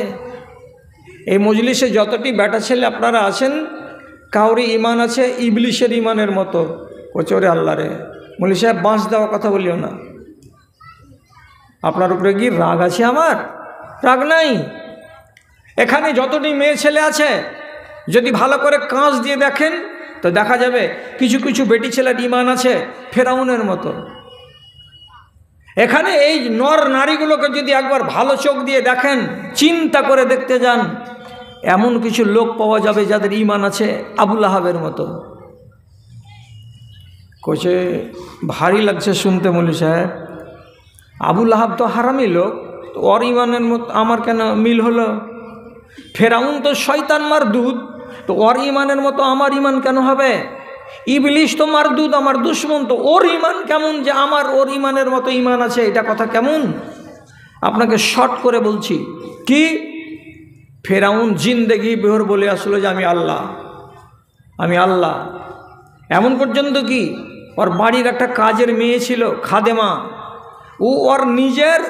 এই মজলিসে যতটি বেটা ছেলে আপনারা আছেন, কাউরি ইমান আছে ইবলিশের ইমানের মতো। কইছে ওরে আল্লাহ রে, মৌলভী সাহেব বাঁশ দেওয়া কথা বলিও না। আপনার উপরে কি রাগ আছে? আমার রাগ নাই। এখানে যতটি মেয়ে ছেলে আছে যদি ভালো করে কাঁচ দিয়ে দেখেন তো দেখা যাবে কিছু কিছু বেটি ছেলের ইমান আছে ফেরাউনের মতো। এখানে এই নর নারীগুলোকে যদি একবার ভালো চোখ দিয়ে দেখেন, চিন্তা করে দেখতে যান, এমন কিছু লোক পাওয়া যাবে যাদের ইমান আছে আবু লাহাবের মতো। কোচে ভারী লাগছে শুনতে মৌলভী সাহেব, আবু লাহাব তো হারামি লোক, তো ওর ইমানের মতো আমার কেন মিল হলো? ফেরাউন তো শয়তান মারদুদ, তো ওর ইমানের মতো আমার ইমান কেন হবে? ইবলিশ তো মারদুদ, আমার দুশ্মন, তো ওর ইমান কেমন যে আমার ওর ইমানের মতো ইমান আছে? এটা কথা কেমন? আপনাকে শর্ট করে বলছি, কি ফেরাউন জিন্দেগি বেহর বলে আসলো যে আমি আল্লাহ, আমি আল্লাহ। এমন পর্যন্ত কি ওর বাড়ির একটা কাজের মেয়ে ছিল খাদেমা, ও ওর নিজের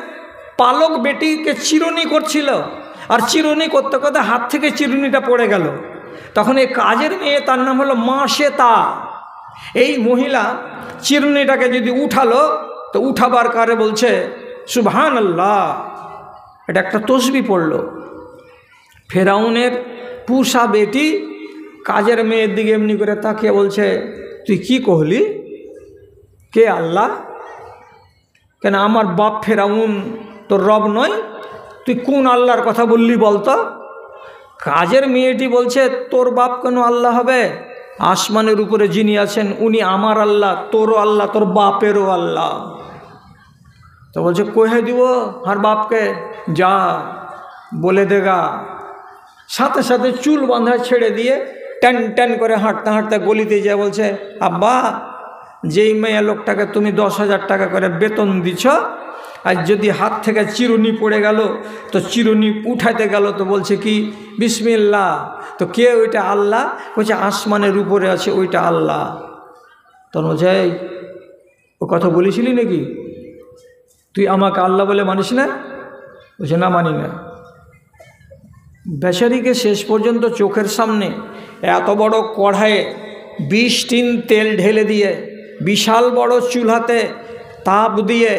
পালক বেটিকে চিরুনি করছিল, আর চিরুনি করতে করতে হাত থেকে চিরুনিটা পড়ে গেল। তখন এই কাজের মেয়ে, তার নাম হলো মা শ্বেতা, এই মহিলা চিরুনিটাকে যদি উঠালো তো উঠাবার কারে বলছে সুবহানাল্লাহ, এটা একটা তসবিহ পড়ল। ফেরাউনের পুষা বেটি কাজের মেয়ের দিকে এমনি করে তাকিয়ে বলছে তুই কি কহলি? কে আল্লাহ? কেন আমার বাপ ফেরাউন তোর রব নয়? তুই কোন আল্লাহর কথা বললি বলতো? কাজের মেয়েটি বলছে তোর বাপ কেন আল্লাহ হবে? আসমানের উপরে যিনি আছেন উনি আমার আল্লাহ, তোরও আল্লাহ, তোর বাপেরও আল্লাহ। তো বলছে কহে দিব আর বাপকে, যা বলে দেগা। সাথে সাথে চুল বাঁধা ছেড়ে দিয়ে টান টান করে হাঁটতে হাঁটতে গলিতে যায় বলছে আব্বা, যেই মেয়ে লোকটাকে তুমি 10,000 টাকা করে বেতন দিছ, আর যদি হাত থেকে চিরুনি পড়ে গেল তো চিরুনি উঠাতে গেল তো বলছে কি বিসমিল্লাহ, তো কে ওইটা আল্লাহ? বলছে আসমানের উপরে আছে ওইটা আল্লাহ। তখন বলছে ও কথা বলেছিলি নাকি? তুই আমাকে আল্লাহ বলে মানিস না? বলছে না, মানি না। বেচারিকে শেষ পর্যন্ত চোখের সামনে এত বড় কড়াইয়ে 20 টিন তেল ঢেলে দিয়ে বিশাল বড় চুলাতে তাপ দিয়ে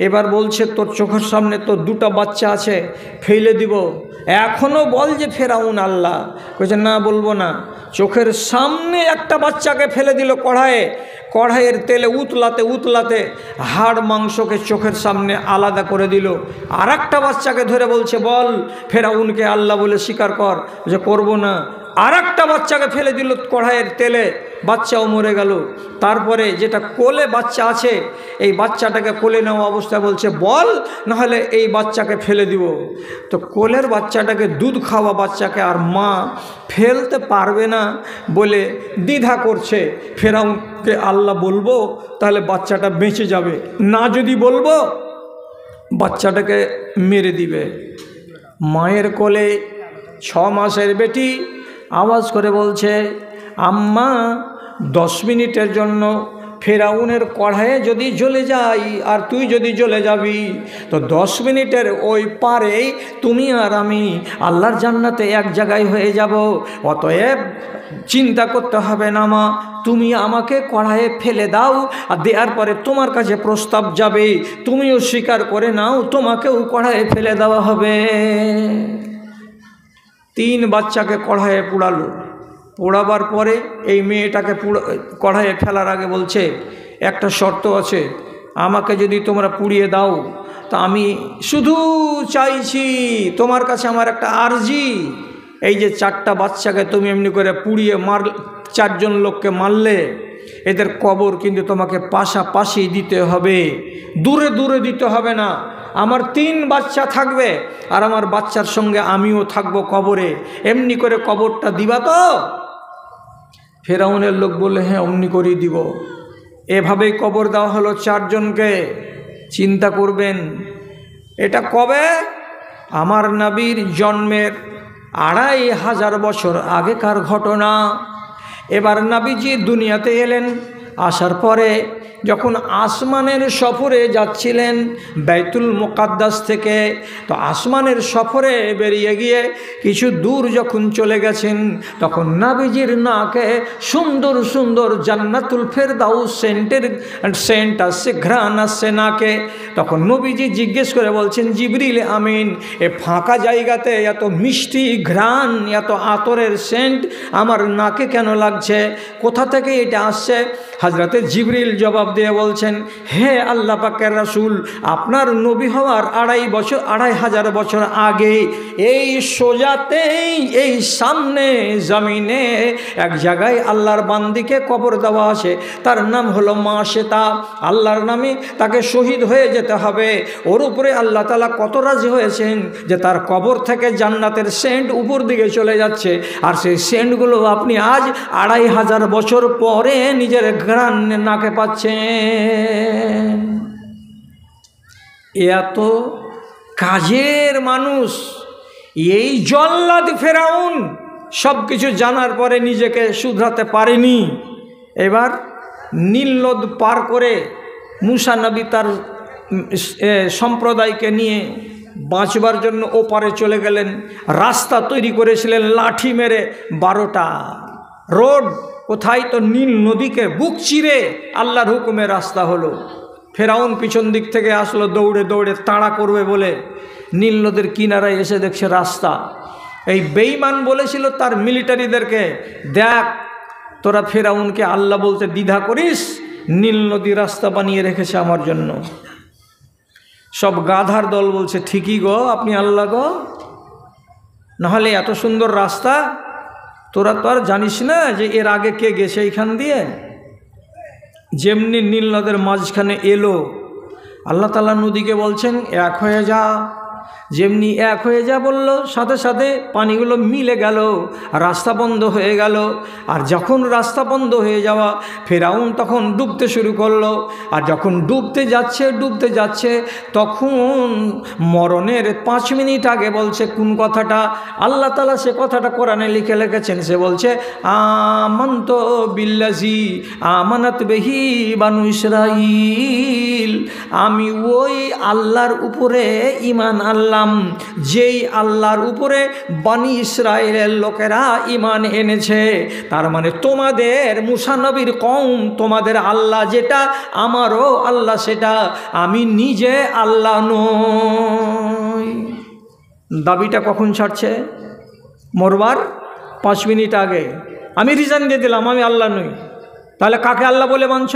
এবার বলছে তোর চোখের সামনে তোর 2টা বাচ্চা আছে, ফেলে দিব, এখনও বল যে ফেরাউন আল্লাহ। বলছে না, বলবো না। চোখের সামনে একটা বাচ্চাকে ফেলে দিল কড়াইয়ের তেলে উতলাতে উতলাতে হাড় মাংসকে চোখের সামনে আলাদা করে দিল। আর একটা বাচ্চাকে ধরে বলছে বল ফেরাউনকে আল্লাহ বলে স্বীকার কর। যে করবো না। আর একটা বাচ্চাকে ফেলে দিল কড়াইয়ের তেলে, বাচ্চাও মরে গেল। তারপরে যেটা কোলে বাচ্চা আছে এই বাচ্চাটাকে কোলে নেওয়া অবস্থায় বলছে বল, নাহলে এই বাচ্চাকে ফেলে দিব। তো কোলের বাচ্চাটাকে, দুধ খাওয়া বাচ্চাকে আর মা ফেলতে পারবে না বলে দ্বিধা করছে। ফেরাউনকে আল্লাহ বলবো তাহলে বাচ্চাটা বেঁচে যাবে, না যদি বলবো বাচ্চাটাকে মেরে দিবে। মায়ের কোলে 6 মাসের বেটি আওয়াজ করে বলছে আম্মা 10 মিনিটের জন্য ফেরাউনের কড়াইয়ে যদি জ্বলে যাই আর তুই যদি জ্বলে যাবি তো 10 মিনিটের ওই পারেই তুমি আর আমি আল্লাহর জান্নাতে এক জায়গায় হয়ে যাব। অতএব চিন্তা করতে হবে না মা, তুমি আমাকে কড়াইয়ে ফেলে দাও, আর দেওয়ার পরে তোমার কাছে প্রস্তাব যাবে, তুমিও স্বীকার করে নাও, তোমাকেও কড়াইয়ে ফেলে দেওয়া হবে। 3 বাচ্চাকে কড়াইয়ে পোড়ালো। পোড়াবার পরে এই মেয়েটাকে কড়াইয়ে ফেলার আগে বলছে একটা শর্ত আছে, আমাকে যদি তোমরা পুড়িয়ে দাও তা আমি শুধু চাইছি তোমার কাছে আমার একটা আর্জি, এই যে 4টা বাচ্চাকে তুমি এমনি করে পুড়িয়ে 4 জন লোককে মারলে এদের কবর কিন্তু তোমাকে পাশাপাশি দিতে হবে, দূরে দূরে দিতে হবে না। আমার 3 বাচ্চা থাকবে আর আমার বাচ্চার সঙ্গে আমিও থাকবো কবরে, এমনি করে কবরটা দিবা তো? ফেরাউনের লোক বললে হ্যাঁ অমনি করেই দিব। এভাবেই কবর দেওয়া হলো 4 জনকে। চিন্তা করবেন এটা কবে? আমার নবীর জন্মের 2500 বছর আগেকার ঘটনা। এবার নবীজি দুনিয়াতে এলেন, আসার পরে যখন আসমানের সফরে যাচ্ছিলেন বাইতুল মুকাদ্দাস থেকে, তো আসমানের সফরে বেরিয়ে গিয়ে কিছু দূর যখন চলে গেছেন তখন নবীজির নাকে সুন্দর সুন্দর জান্নাতুল ফেরদাউস সেন্ট আসছে, ঘ্রাণ আসছে নাকে। তখন নবীজি জিজ্ঞেস করে বলছেন জিবরিল আমিন, এ ফাঁকা জায়গাতে এত মিষ্টি ঘ্রাণ, এত আতরের সেন্ট আমার নাকে কেন লাগছে? কোথা থেকে এটা আসছে? হযরতে জিবরিল জবাব দিয়ে বলছেন হে আল্লাহ পাকের রাসূল, আপনার নবী হওয়ার 2500 বছর আগে এই সোজাতেই এই সামনে জমিনে এক জায়গায় আল্লাহর বান্দিকে কবর দেওয়া আছে, তার নাম হলো মা শ্বেতা। আল্লাহর নামে তাকে শহীদ হয়ে যেতে হবে। ওর উপরে আল্লাহ তাআলা কত রাজি হয়েছেন যে তার কবর থেকে জান্নাতের সেন্ট উপর দিকে চলে যাচ্ছে, আর সেই সেন্টগুলো আপনি আজ 2500 বছর পরে নিজের ঘ্রাণ নাকে পাচ্ছেন। এত কাজের মানুষ এই জল্লাদ ফেরাউন সব কিছু জানার পরে নিজেকে শুধরাতে পারেনি। এবার নীল নদ পার করে মুসা নবী তার সম্প্রদায়কে নিয়ে বাঁচবার জন্য ওপারে চলে গেলেন। রাস্তা তৈরি করেছিলেন লাঠি মেরে 12টা রোড কোথায়? তো নীল নদীকে বুক চিরে আল্লাহর হুকুমে রাস্তা হলো। ফেরাউন পিছন দিক থেকে আসলো দৌড়ে দৌড়ে, তাড়া করবে বলে নীল নদীর কিনারায় এসে দেখছে রাস্তা। এই বেঈমান বলেছিল তার মিলিটারিদেরকে, দেখ তোরা ফেরাউনকে আল্লাহ বলতে দ্বিধা করিস, নীল নদী রাস্তা বানিয়ে রেখেছে আমার জন্য। সব গাধার দল বলছে, ঠিকই গো, আপনি আল্লাহ গো, নাহলে এত সুন্দর রাস্তা তোরা তো আর জানিস না যে এর আগে কে গেছে এইখান দিয়ে। যেমনি নীল নদের মাঝখানে এলো, আল্লাহ তাআলা নদীকে বলছেন এক হয়ে যা। যেমনি এক হয়ে যা বলল, সাথে সাথে পানিগুলো মিলে গেল, রাস্তা বন্ধ হয়ে গেল। আর যখন রাস্তা বন্ধ হয়ে যাওয়া, ফেরাউন তখন ডুবতে শুরু করলো। আর যখন ডুবতে যাচ্ছে তখন মরণের 5 মিনিট আগে বলছে কোন কথাটা? আল্লাহ তাআলা সে কথাটা কোরআনে লিখেছেন। সে বলছে, আমানতু বিল্লাজি আমানাত বিহি বানু ইসরাঈল, আমি ওই আল্লাহর উপরে ঈমান আনলাম যেই আল্লাহর উপরে বনি ইসরায়েলের লোকেরা ঈমান এনেছে। তার মানে তোমাদের মুসা নবীর কওম, তোমাদের আল্লাহ যেটা, আমারও আল্লাহ সেটা, আমি নিজে আল্লাহ নই। দাবিটা কখন ছাড়ছে? মরবার 5 মিনিট আগে। আমি রিজাইন দিয়ে দিলাম, আমি আল্লাহ নই। তাহলে কাকে আল্লাহ বলে মানছ?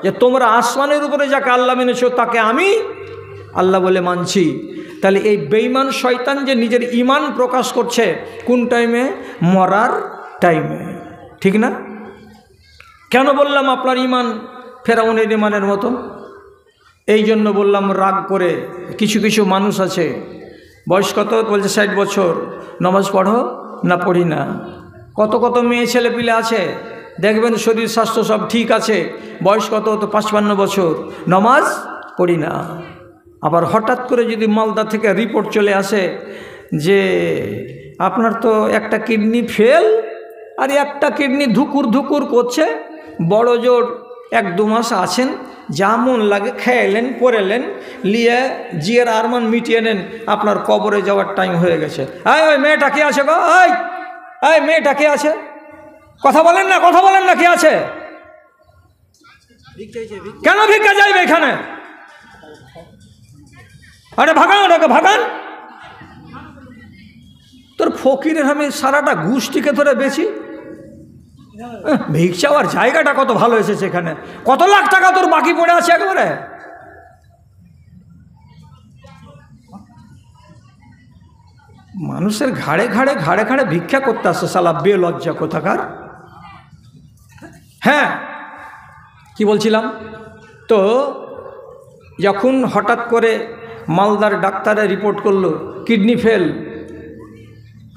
যে তোমরা আসমানের উপরে যাকে আল্লাহ মেনেছো তাকে আমি আল্লাহ বলে মানছি। তাহলে এই বেঈমান শয়তান যে নিজের ঈমান প্রকাশ করছে কোন টাইমে? মরার টাইমে, ঠিক না? কেন বললাম আপনার ঈমান ফেরাউনের ঈমানের মতো? এই জন্য বললাম রাগ করে। কিছু কিছু মানুষ আছে, বয়স কত? বলছে 60 বছর, নামাজ পড়ো না? পড়ি না। কত কত মেয়ে ছেলে পিলে আছে, দেখবেন শরীর স্বাস্থ্য সব ঠিক আছে, বয়স কত? তো 55 বছর, নামাজ পড়ি না। আবার হঠাৎ করে যদি মালদা থেকে রিপোর্ট চলে আসে যে আপনার তো একটা কিডনি ফেল আর একটা কিডনি ধুকুর ধুকুর করছে, বড় জোর 1-2 মাস আছেন, যা মন লাগে খেয়েলেন, পড়েলেন, নিয়ে জিয়ার আরমান মিটিয়ে নেন, আপনার কবরে যাওয়ার টাইম হয়ে গেছে। ওই মেয়েটা কে আছে গো? এই মেয়েটা কে আছে? কথা বলেন না, কথা বলেন না, কে আছে? কেন ভিক্ষা যাইবে এখানে? আরে ভাগান ওটাকে, ভাগান। তোর ফকিরের আমি সারাটা গোষ্ঠীকে ধরে বেছি। ভিক্ষা চাওয়ার জায়গাটা কত ভালো এসেছে এখানে, কত লাখ টাকা তোর বাকি পড়ে আছে একেবারে। মানুষের ঘাড়ে ঘাড়ে ঘাড়ে ঘাড়ে ভিক্ষা করতে আসছে শালা বেলজ্জা কোথাকার। হ্যাঁ, কি বলছিলাম? তো যখন হঠাৎ করে মালদার ডাক্তারে রিপোর্ট করলো কিডনি ফেল,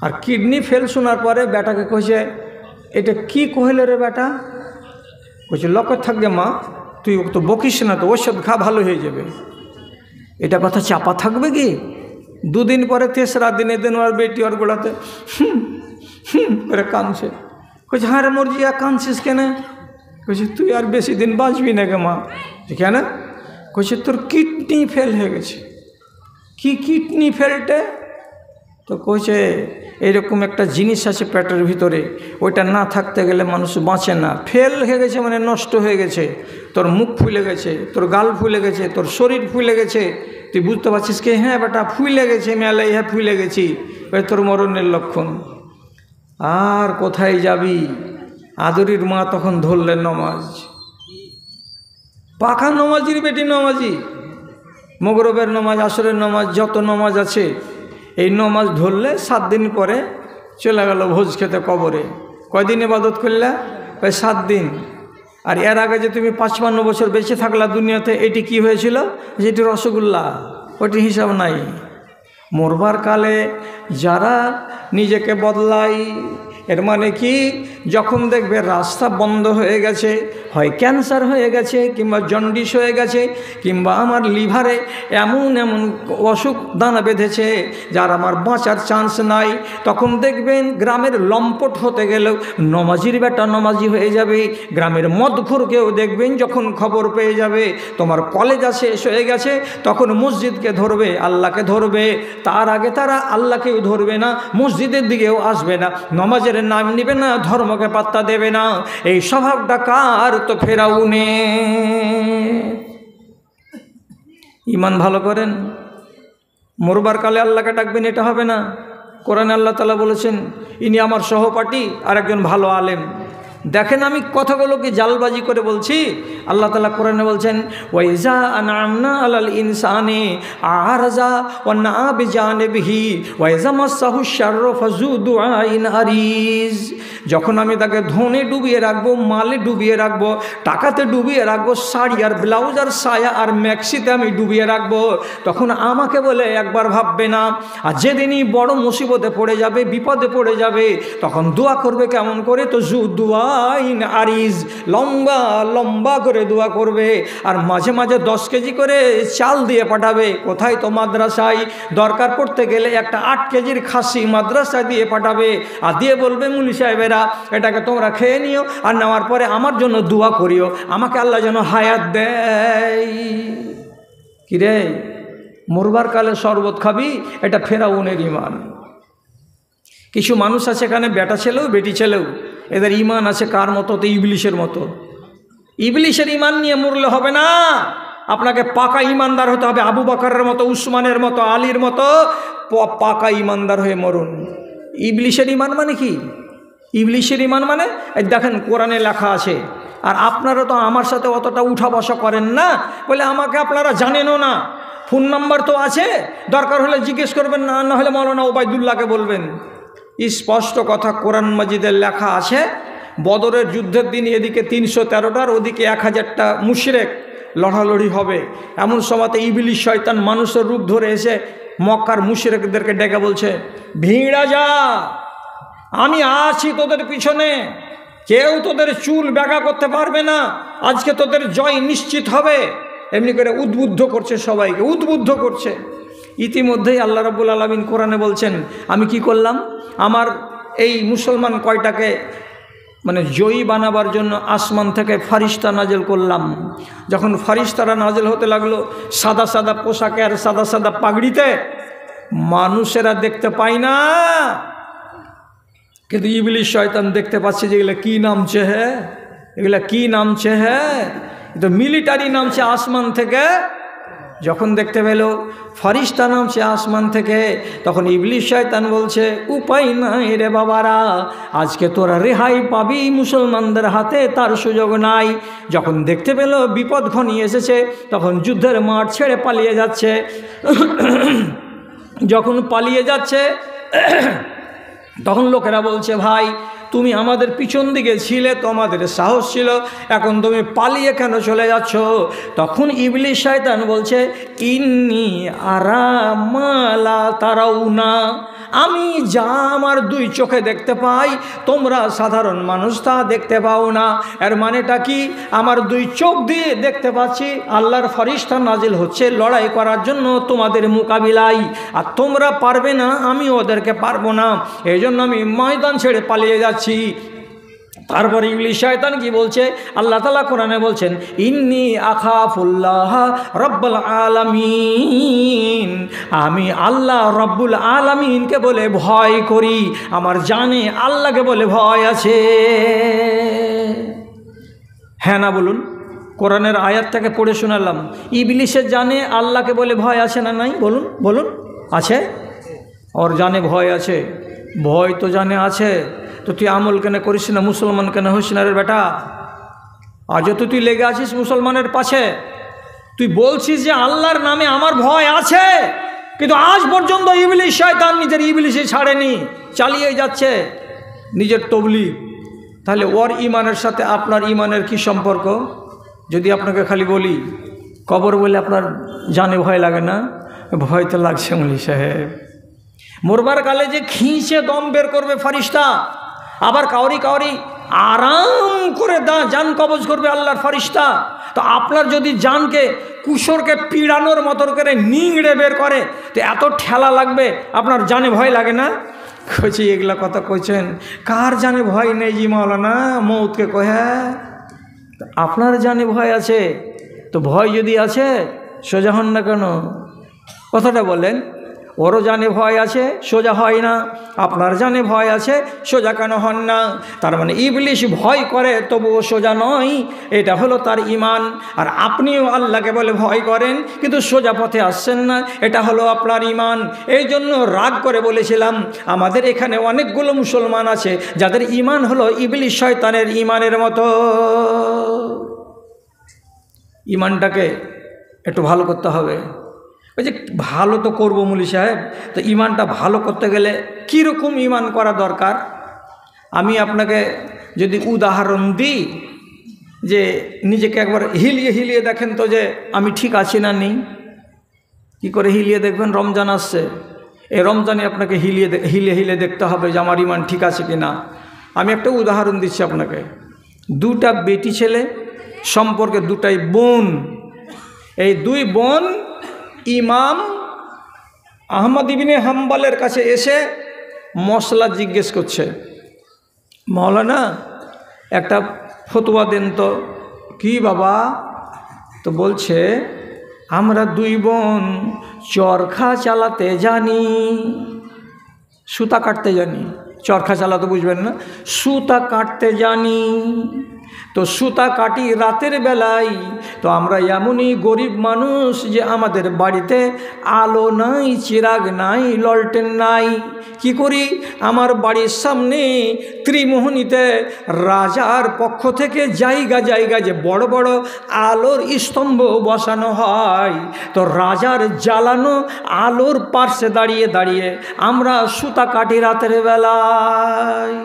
আর কিডনি ফেল শোনার পরে বেটাকে কইছে, এটা কি কহিলে রে বেটা? কইছে, লক্ষ্য থাকবে মা, তুই তো বকিস না, তো ওষুধ খা, ভালো হয়ে যাবে। এটা কথা চাপা থাকবে কি? 2 দিন পরে 3রা দিনে দিন ওর বেটি ওর গোড়াতে করে কাঁদছে। কইছে, হ্যাঁ রে মর্জিয়া, কাঁদছিস কেন? কইছে, তুই আর বেশি দিন বাঁচবি না গে মা। কেন? কইছে, তোর কিডনি ফেল হয়ে গেছে। কি কিডনি ফেলটে? তো কইছে, এরকম একটা জিনিস আছে পেটের ভিতরে, ওইটা না থাকতে গেলে মানুষ বাঁচে না। ফেল হয়ে গেছে মানে নষ্ট হয়ে গেছে। তোর মুখ ফুলে গেছে, তোর গাল ফুলে গেছে, তোর শরীর ফুলে গেছে। তুই বুঝতে পারছিস কি? হ্যাঁ বেটা, ফুলে গেছে, মেলাই, হ্যাঁ ফুলে গেছি, ওই তোর মরণের লক্ষণ। আর কোথায় যাবি? আদরির মা তখন ধরলেন নমাজ। পাখা নমাজির বেটি নমাজি, মগরবের নমাজ, আসরের নমাজ, যত নমাজ আছে এই নমাজ ধরলে 7 দিন পরে চলে গেল ভোজ খেতে কবরে। কয়দিন ইবাদত করলে? প্রায় 7 দিন। আর এর আগে যে তুমি 55 বছর বেঁচে থাকলা দুনিয়াতে, এটি কি হয়েছিল? যেটি রসগোল্লা, ওটি হিসাব নাই। মরবার কালে যারা নিজেকে বদলায়, এর মানে কি? যখন দেখবে রাস্তা বন্ধ হয়ে গেছে, হয় ক্যান্সার হয়ে গেছে, কিংবা জন্ডিস হয়ে গেছে, কিংবা আমার লিভারে এমন এমন অসুখ দানা বেঁধেছে যার আমার বাঁচার চান্স নাই, তখন দেখবেন গ্রামের লম্পট হতে গেলেও নমাজির বেটা নমাজি হয়ে যাবে। গ্রামের মদখোরকেও দেখবেন যখন খবর পেয়ে যাবে তোমার কলেজা শেষ হয়ে গেছে, তখন মসজিদকে ধরবে, আল্লাহকে ধরবে। তার আগে তারা আল্লাহকেও ধরবে না, মসজিদের দিকেও আসবে না, নমাজের রাসূলের নাম নেবে না, ধর্মকে পাত্তা দেবে না। এই স্বভাবটা কার? তো ফেরাউনের। ইমান ভালো করেন, মরবার কালে আল্লাহকে ডাকবেন, এটা হবে না। কোরআনে আল্লাহ তাআলা বলেছেন, ইনি আমার সহপাঠী আর একজন ভালো আলেম। দেখেন আমি কথাগুলোকে জালবাজি করে বলছি। আল্লাহ তাআলা কোরআনে বলছেন, ওয়াইজা আনআমনা আলাল ইনসানি আরজা ওয়া না বিজানিবিহি ওয়াইজা মাসসাহু শাররু ফাযু দুআইন আরিজ। যখন আমি তাকে ধনে ডুবিয়ে রাখবো, মালে ডুবিয়ে রাখবো, টাকাতে ডুবিয়ে রাখবো, শাড়ি আর ব্লাউজ আর সায়া আর ম্যাক্সিতে আমি ডুবিয়ে রাখবো, তখন আমাকে বলে একবার ভাববে না। আর যেদিনই বড় মুসিবতে পড়ে যাবে, বিপদে পড়ে যাবে, তখন দোয়া করবে কেমন করে? তো জু দুআইন আরিজ, লম্বা লম্বা করে দোয়া করবে। আর মাঝে মাঝে 10 কেজি করে চাল দিয়ে পাঠাবে। কোথায়? তো মাদ্রাসায়। দরকার পড়তে গেলে একটা 8 কেজির খাসি মাদ্রাসায় দিয়ে পাঠাবে। আর দিয়ে বলবে, মুলি সাহেবেরা এটাকে তোমরা খেয়ে নিও, আর নেওয়ার পরে আমার জন্য দোয়া করিও, আমাকে আল্লাহ যেন হায়াত দেয়। কিরে, মরবার কালে শরবত খাবি? এটা ফেরাউনের ইমান। কিছু মানুষ আছে এখানে, বেটা ছেলেও বেটি ছেলেও, এদের ইমান আছে কার মতো? তো ইবলিশের মতো। ইবলিশের ইমান নিয়ে মরলে হবে না, আপনাকে পাকা ইমানদার হতে হবে। আবু বকরের মতো, উসমানের মতো, আলীর মতো পাকা ইমানদার হয়ে মরুন। ইবলিশের ইমান মানে কি? ইবলিশের ইমান মানে দেখেন কোরআনে লেখা আছে। আর আপনারা তো আমার সাথে অতটা উঠা বসা করেন না বলে আমাকে আপনারা জানেনও না। ফোন নাম্বার তো আছে, দরকার হলে জিজ্ঞেস করবেন, না হলে মৌলানা ওবায়দুল্লাহকে বলবেন। স্পষ্ট কথা কোরআন মাজিদের লেখা আছে, বদরের যুদ্ধের দিন এদিকে 313টার, ওদিকে 1000টা মুশরিক লড়ালড়ি হবে। এমন সময়তে ইবলিশ শয়তান মানুষের রূপ ধরে এসে মক্কার মুশরিকদেরকে ডেকে বলছে, ভিড়া যা, আমি আছি তোদের পিছনে, কেউ তোদের চুল ব্যাগা করতে পারবে না, আজকে তোদের জয় নিশ্চিত হবে। এমনি করে উদ্বুদ্ধ করছে, সবাইকে উদ্বুদ্ধ করছে। ইতিমধ্যেই আল্লাহ রাব্বুল আলামিন কোরআনে বলছেন, আমি কি করলাম? আমার এই মুসলমান কয়টাকে মানে জয়ী বানাবার জন্য আসমান থেকে ফারিস্তা নাজেল করলাম। যখন ফারিস্তারা নাজেল হতে লাগলো সাদা সাদা পোশাকে আর সাদা সাদা পাগড়িতে, মানুষেরা দেখতে পায় না, কিন্তু ইবলিশ শয়তান দেখতে পাচ্ছে যে এগুলো কী নামছে, হ্যাঁ এগুলা কী নামছে, হ্যাঁ তো মিলিটারি নামছে আসমান থেকে। যখন দেখতে পেল ফারিস্তা নামছে আসমান থেকে, তখন ইবলিশ শয়তান বলছে, উপায় নাই রে বাবারা, আজকে তোরা রেহাই পাবি মুসলমানদের হাতে, তার সুযোগ নাই। যখন দেখতে পেল বিপদ ঘনিয়ে এসেছে, তখন যুদ্ধের মাঠ ছেড়ে পালিয়ে যাচ্ছে। যখন পালিয়ে যাচ্ছে তখন লোকেরা বলছে, ভাই তুমি আমাদের পিছন দিকে ছিলে, তোমাদের সাহস ছিল, এখন তুমি পালিয়ে কেন চলে যাচ্ছ? তখন ইবলিশ শয়তান বলছে, ইন্নী আরা মা লা তারাউনা, আমি যা আমার 2 চোখে দেখতে পাই, তোমরা সাধারণ মানুষ তা দেখতে পাও না। এর মানেটা কি? আমার 2 চোখ দিয়ে দেখতে পাচ্ছি আল্লাহর ফেরেশতা নাজিল হচ্ছে লড়াই করার জন্য তোমাদের মোকাবিলায়, আর তোমরা পারবে না, আমি ওদেরকে পারবো না, এই জন্য আমি ময়দান ছেড়ে পালিয়ে যাচ্ছি। তারপরে ইবলিশ শয়তান কি বলছে? আল্লাহ তাআলা কোরআনে বলছেন, ইন্নী আখাফুল্লাহ রব্বুল আলামিন, আমি আল্লাহ রব্বুল আলামিনকে বলে ভয় করি, আমার জানে আল্লাহকে বলে ভয় আছে। হ্যাঁ না বলুন? কোরআনের আয়াতটাকে পড়ে শোনালাম। ইবলিশের জানে আল্লাহকে বলে ভয় আছে না নাই? বলুন বলুন। আছে? ওর জানে ভয় আছে? ভয় তো জানে আছে, তো তুই আমল কেন করিস না, মুসলমান কেন হইস না রে বেটা? আজও তো তুই লেগে আছিস মুসলমানের পাশে, তুই বলছিস যে আল্লাহর নামে আমার ভয় আছে, কিন্তু আজ পর্যন্ত ইবলিশ শয়তান নিজের ইবলিশে ছাড়েনি, চালিয়ে যাচ্ছে নিজের তবলিগ। তাহলে ওর ইমানের সাথে আপনার ইমানের কি সম্পর্ক? যদি আপনাকে খালি বলি কবর বলে আপনার জানে ভয় লাগে না? ভয় তো লাগছে মৌলী সাহেব। মরবার কালে যে খিঁচে দম বের করবে ফারিস্তা, আবার কাউরি কাউরি আরাম করে জান কবজ করবে আল্লাহর ফারিস্তা। তো আপনার যদি জানকে কুসরকে পিড়ানোর মতো করে নিংড়ে বের করে, তো এত ঠেলা লাগবে, আপনার জানে ভয় লাগে না? কইছি এগুলা কথা কইছেন, কার জানে ভয় নেই জি মাওলানা? মৌতকে কহে আপনার জানে ভয় আছে, তো ভয় যদি আছে সোজা হন না কেন? কথাটা বলেন। ওরও জানে ভয় আছে, সোজা হয় না। আপনার জানে ভয় আছে, সোজা কেন হন না? তার মানে ইবলিশ ভয় করে তবুও সোজা নয়, এটা হলো তার ঈমান। আর আপনিও আল্লাহকে বলে ভয় করেন কিন্তু সোজা পথে আসছেন না, এটা হলো আপনার ঈমান। এই জন্য রাগ করে বলেছিলাম আমাদের এখানে অনেকগুলো মুসলমান আছে যাদের ঈমান হলো ইবলিশ শয়তানের ঈমানের মতো। ঈমানটাকে একটু ভালো করতে হবে। ওই যে ভালো তো করবো মুলি সাহেব, তো ঈমানটা ভালো করতে গেলে কীরকম ঈমান করা দরকার আমি আপনাকে যদি উদাহরণ দিই, যে নিজেকে একবার হিলিয়ে হিলিয়ে দেখেন তো যে আমি ঠিক আছি না নেই। কী করে হিলিয়ে দেখবেন? রমজান আসছে, এই রমজানে আপনাকে হিলিয়ে হিলিয়ে দেখতে হবে যে আমার ঈমান ঠিক আছে কি না। আমি একটা উদাহরণ দিচ্ছি আপনাকে। দুটা বেটি ছেলে সম্পর্কে, দুটাই বোন। এই দুই বোন ইমাম আহমদ ইবনে হাম্বলের কাছে এসে মশলা জিজ্ঞেস করছে, মৌলানা একটা ফতোয়া দেন তো। কি বাবা? তো বলছে আমরা দুই বোন চরখা চালাতে জানি, সুতা কাটতে জানি। চরখা চালাতে বুঝবেন না, সুতা কাটতে জানি। তো সুতা কাটি রাতের বেলায়। তো আমরা এমনই গরিব মানুষ যে আমাদের বাড়িতে আলো নাই, চিরাগ নাই, ললটেন নাই। কি করি? আমার বাড়ির সামনে ত্রিমোহনীতে রাজার পক্ষ থেকে জায়গা জায়গা যে বড় বড় আলোর স্তম্ভ বসানো হয়, তো রাজার জ্বালানো আলোর পার্শ্বে দাঁড়িয়ে দাঁড়িয়ে আমরা সুতা কাটি রাতের বেলায়।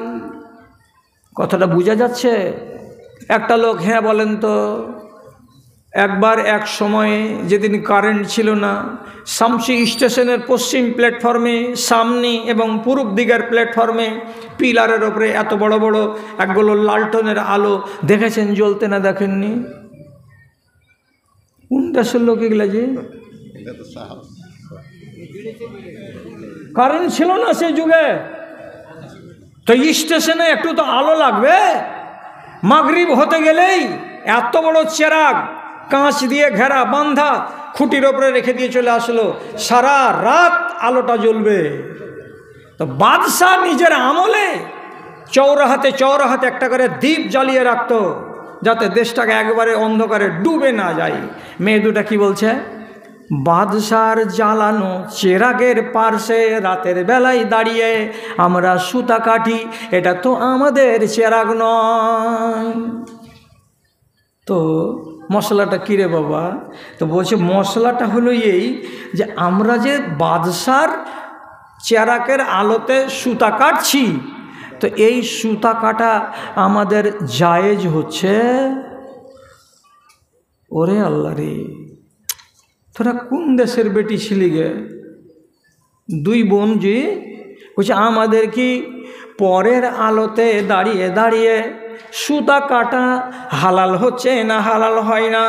কথাটা বোঝা যাচ্ছে? একটা লোক হ্যাঁ বলেন তো। একবার এক সময়ে যেদিন কারেন্ট ছিল না, শামসি স্টেশনের পশ্চিম প্ল্যাটফর্মে সামনে এবং পূর্ব দিকের প্ল্যাটফর্মে পিলারের ওপরে এত বড় বড় একগুলো লালটনের আলো দেখেছেন জ্বলতে? না দেখেননি? কোন দেশের লোক এগুলা? যে কারেন্ট ছিল না সেই যুগে, তো স্টেশনে একটু তো আলো লাগবে। মাগরিব হতে গেলেই এত বড় চেরাগ কাঁচ দিয়ে ঘেরা বাঁধা খুঁটির ওপরে রেখে দিয়ে চলে আসলো, সারা রাত আলোটা জ্বলবে। তো বাদশাহ নিজের আমলে চৌরাহাতে চৌরাহাতে একটা করে দ্বীপ জ্বালিয়ে রাখতো যাতে দেশটাকে একবারে অন্ধকারে ডুবে না যায়। মেয়ে দুটা কি বলছে? বাদশার জ্বালানো চেরাগের পার্শ্বে রাতের বেলায় দাঁড়িয়ে আমরা সুতা কাটি, এটা তো আমাদের চেরাগ নয়। তো মশলাটা কী রে বাবা? তো বলছে মশলাটা হলো এই যে আমরা যে বাদশার চেরাগের আলোতে সুতা কাটছি, তো এই সুতা কাটা আমাদের জায়েজ হচ্ছে। ওরে আল্লাহ রে, তোরা কোন দেশের বেটি ছিলি গে? দুই বোন যে বলছে আমাদের কি পরের আলোতে দাঁড়িয়ে দাঁড়িয়ে সুতা কাটা হালাল হচ্ছে না হালাল হয় না?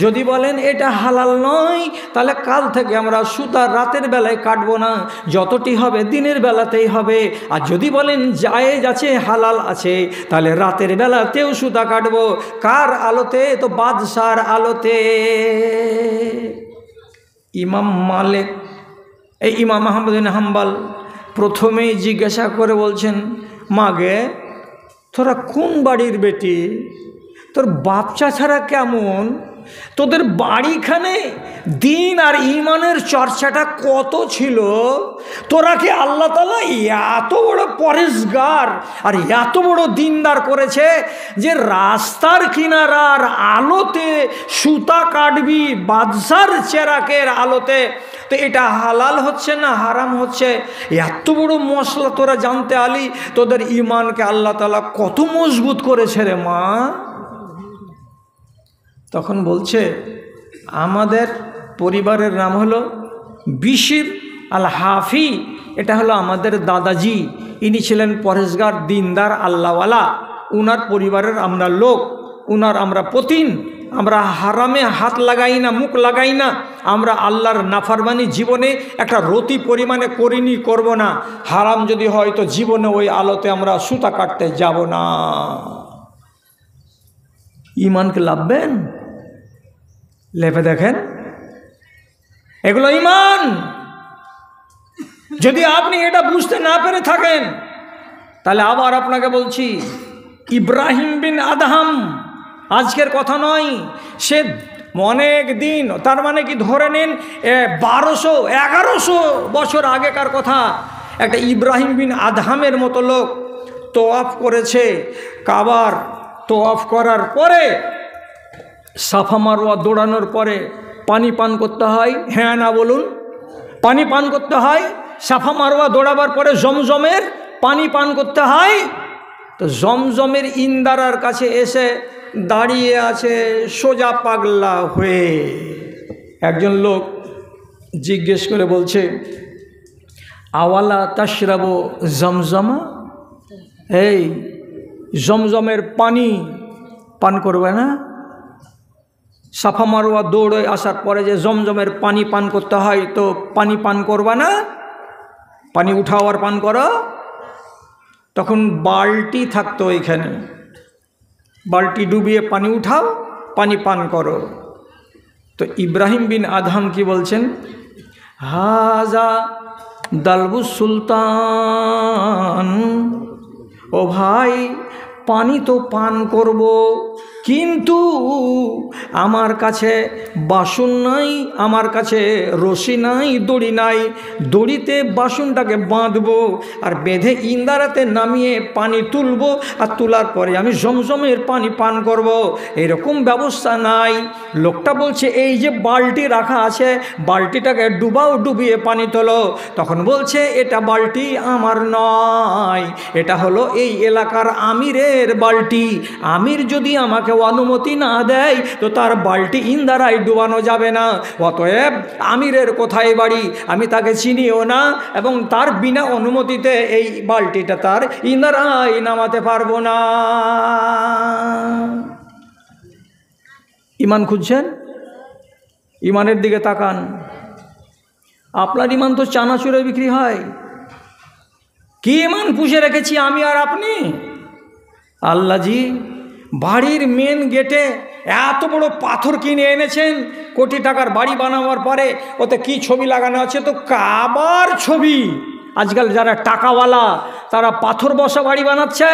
যদি বলেন এটা হালাল নয়, তাহলে কাল থেকে আমরা সুতা রাতের বেলায় কাটবো না, যতটি হবে দিনের বেলাতেই হবে। আর যদি বলেন জায়েজ আছে, হালাল আছে, তাহলে রাতের বেলাতেও সুতা কাটবো। কার আলোতে? তো বাদশার আলোতে। ইমাম মালিক, এই ইমাম আহমদ বিন হাম্বল প্রথমেই জিজ্ঞাসা করে বলছেন, মাগে তোরা কোন বাড়ির বেটি? তোর বাপচা ছাড়া কেমন? তোদের বাড়িখানে দিন আর ইমানের চর্চাটা কত ছিল? তোরা কি আল্লাহ তাআলা এত বড় পরেশগার আর এত বড় দিনদার করেছে যে রাস্তার কিনারার আলোতে সুতা কাটবি বাদশার চেরাকের আলোতে? তো এটা হালাল হচ্ছে না হারাম হচ্ছে? এত বড় মশলা তোরা জানতে আলি? তোদের ইমানকে আল্লাহ তাআলা কত মজবুত করেছে রে মা। তখন বলছে আমাদের পরিবারের নাম হলো বিশির আল হাফি, এটা হলো আমাদের দাদাজি, ইনি ছিলেন পরেশগার দিনদার আল্লাহওয়ালা, উনার পরিবারের আমরা লোক, উনার আমরা পতিন, আমরা হারামে হাত লাগাই না, মুখ লাগাই না, আমরা আল্লাহর নাফরমানি জীবনে একটা রতি পরিমাণে করিনি, করব না। হারাম যদি হয় তো জীবনে ওই আলোতে আমরা সুতা কাটতে যাব না। ইমানকে লাভবেন? লেপে দেখেন, এগুলো ইমান। যদি আপনি এটা বুঝতে না পেরে থাকেন, তাহলে আবার আপনাকে বলছি, ইব্রাহিম বিন আদহাম আজকের কথা নয়, সে অনেক দিন, তার মানে কি ধরে নিন 1200-1100 বছর আগেকার কথা। একটা ইব্রাহিম বিন আদহামের মতো লোক তোয়াফ করেছে। কাবার তোয়াফ করার পরে সাফা মারওয়া দৌড়ানোর পরে পানি পান করতে হয়, হ্যাঁ না বলুন? পানি পান করতে হয়। সাফা মারওয়া দৌড়াবার পরে জমজমের পানি পান করতে হয়। তো জমজমের ইন্দারার কাছে এসে দাঁড়িয়ে আছে সোজা পাগলা হয়ে। একজন লোক জিজ্ঞেস করে বলছে, আওয়ালা তাশরাবু জমজমা, এই জমজমের পানি পান করবে না? সাফা মারওয়া দৌড়ে আসার পরে যে জমজমের পানি পান করতে হয়, তো পানি পান করবা না? পানি উঠাও আর পান করো। তখন বালতি থাকতো এখানে, বালতি ডুবিয়ে পানি উঠাও, পানি পান করো। তো ইব্রাহিম বিন আদহাম কি বলছেন, হাজা দালবুস সুলতান, ও ভাই পানি তো পান করব, কিন্তু আমার কাছে বাসন নাই, আমার কাছে রশি নাই, দড়ি নাই। দড়িতে বাসনটাকে বাঁধবো আর বেঁধে ইন্দারাতে নামিয়ে পানি তুলবো, আর তোলার পরে আমি জমজমের পানি পান করব, এরকম ব্যবস্থা নাই। লোকটা বলছে, এই যে বালতি রাখা আছে, বালতিটাকে ডুবাও, ডুবিয়ে পানি তোলো। তখন বলছে, এটা বালতি আমার নয়, এটা হলো এই এলাকার আমিরের বালতি। আমির যদি আমাকে অনুমতি না দেয় তো তার বালতি ইন্দারায় ডুবানো যাবে না। অতএব আমিরের কোথায় বাড়ি আমি তাকে চিনিও না, এবং তার বিনা অনুমতিতে এই বালতিটা তার ইন্দারায় নামাতে পারবো না। ইমান খুঁজছেন? ইমানের দিকে তাকান। আপনার ইমান তো চানাচুরে বিক্রি হয়। কি ইমান পুষে রেখেছি আমি আর আপনি? আল্লাহজি বাড়ির মেন গেটে এত বড় পাথর কিনে এনেছেন, কোটি টাকার বাড়ি বানাবার পরে ওতে কি ছবি লাগানো আছে? তো কাবার ছবি। আজকাল যারা টাকাওয়ালা তারা পাথর বসা বাড়ি বানাচ্ছে,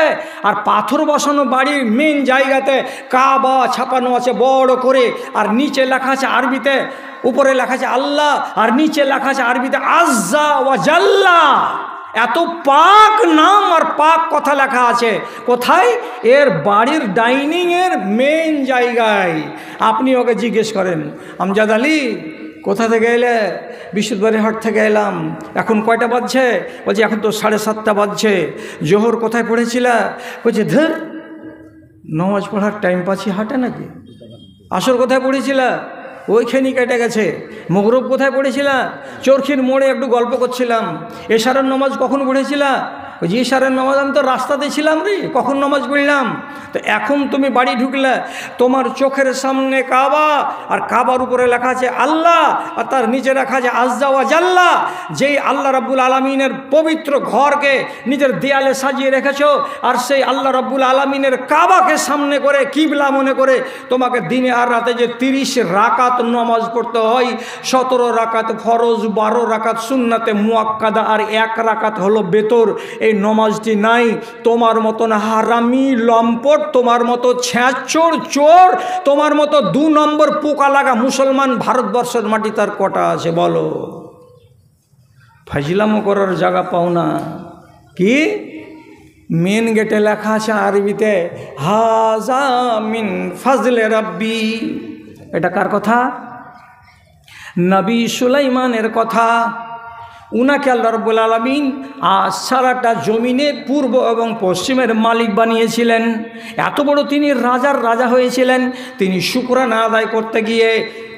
আর পাথর বসানো বাড়ির মেন জায়গাতে কাবা ছাপানো আছে বড় করে, আর নিচে লেখা আছে আরবিতে, উপরে লেখা আছে আল্লাহ, আর নিচে লেখা আছে আরবিতে আজ্জা ওয়া জাল্লা। এত পাক নাম আর পাক কথা লেখা আছে কোথায়? এর বাড়ির ডাইনিংয়ের মেন জায়গায়। আপনি ওকে জিজ্ঞেস করেন, আমজাদ আলী কোথা থেকে এলে? বিশুদ্ধবাড়ি হাট থেকে এলাম। এখন কয়টা বাজছে? বলছে এখন তো 7:30 বাজছে। জোহর কোথায় পড়েছিলা? বলছে ধর, নামাজ পড়ার টাইম পাচ্ছি হাটে নাকি? আসর কোথায় পড়েছিলা? ওইখানে কেটে গেছে। মগরব কোথায় পড়েছিলা? চরখির মোড়ে একটু গল্প করছিলাম। এশারের নামাজ কখন পড়েছিলা? ওই যে এশারের নামাজ আমি তো রাস্তাতে ছিলাম রে, কখন নামাজ পড়লাম? তো এখন তুমি বাড়ি ঢুকলে, তোমার চোখের সামনে কাবা, আর কাবার উপরে লেখা আছে আল্লাহ, আর তার নিচে লেখা আছে আজ্জা ওয়া জাল্লা। যেই আল্লাহ রাব্বুল আলামিনের পবিত্র ঘরকে নিজের দেয়ালে সাজিয়ে রেখেছো, আর সেই আল্লাহ রাব্বুল আলামিনের কাবাকে সামনে করে কিবলা মনে করে তোমাকে দিনে আর রাতে যে 30 রাকাত নামাজ পড়তে হয়, 17 রাকাত ফরজ, 12 রাকাত সুন্নাতে মুআক্কাদা, আর 1 রাকাত হলো বেতর। এই নমাজটি নাই। তোমার মতন হারামি লম্পট, তোমার মতো ছ্যাঁচোর চোর, তোমার মতো 2 নম্বর পোকা লাগা মুসলমান ভারতবর্ষের মাটি তার কটা আছে বলো? ফাজিলামো করার জায়গা পাও না। কি মেন গেটে লেখা আছে আরবিতে হাজা মিন ফাজলে রাব্বি। এটা কার কথা? নবী সুলাইমানের কথা। উনাকে আল্লাহ রাব্বুল আলামিন সারাটা জমিনে পূর্ব এবং পশ্চিমের মালিক বানিয়েছিলেন। এত বড় তিনি রাজার রাজা হয়েছিলেন। তিনি শুকরানা আদায় করতে গিয়ে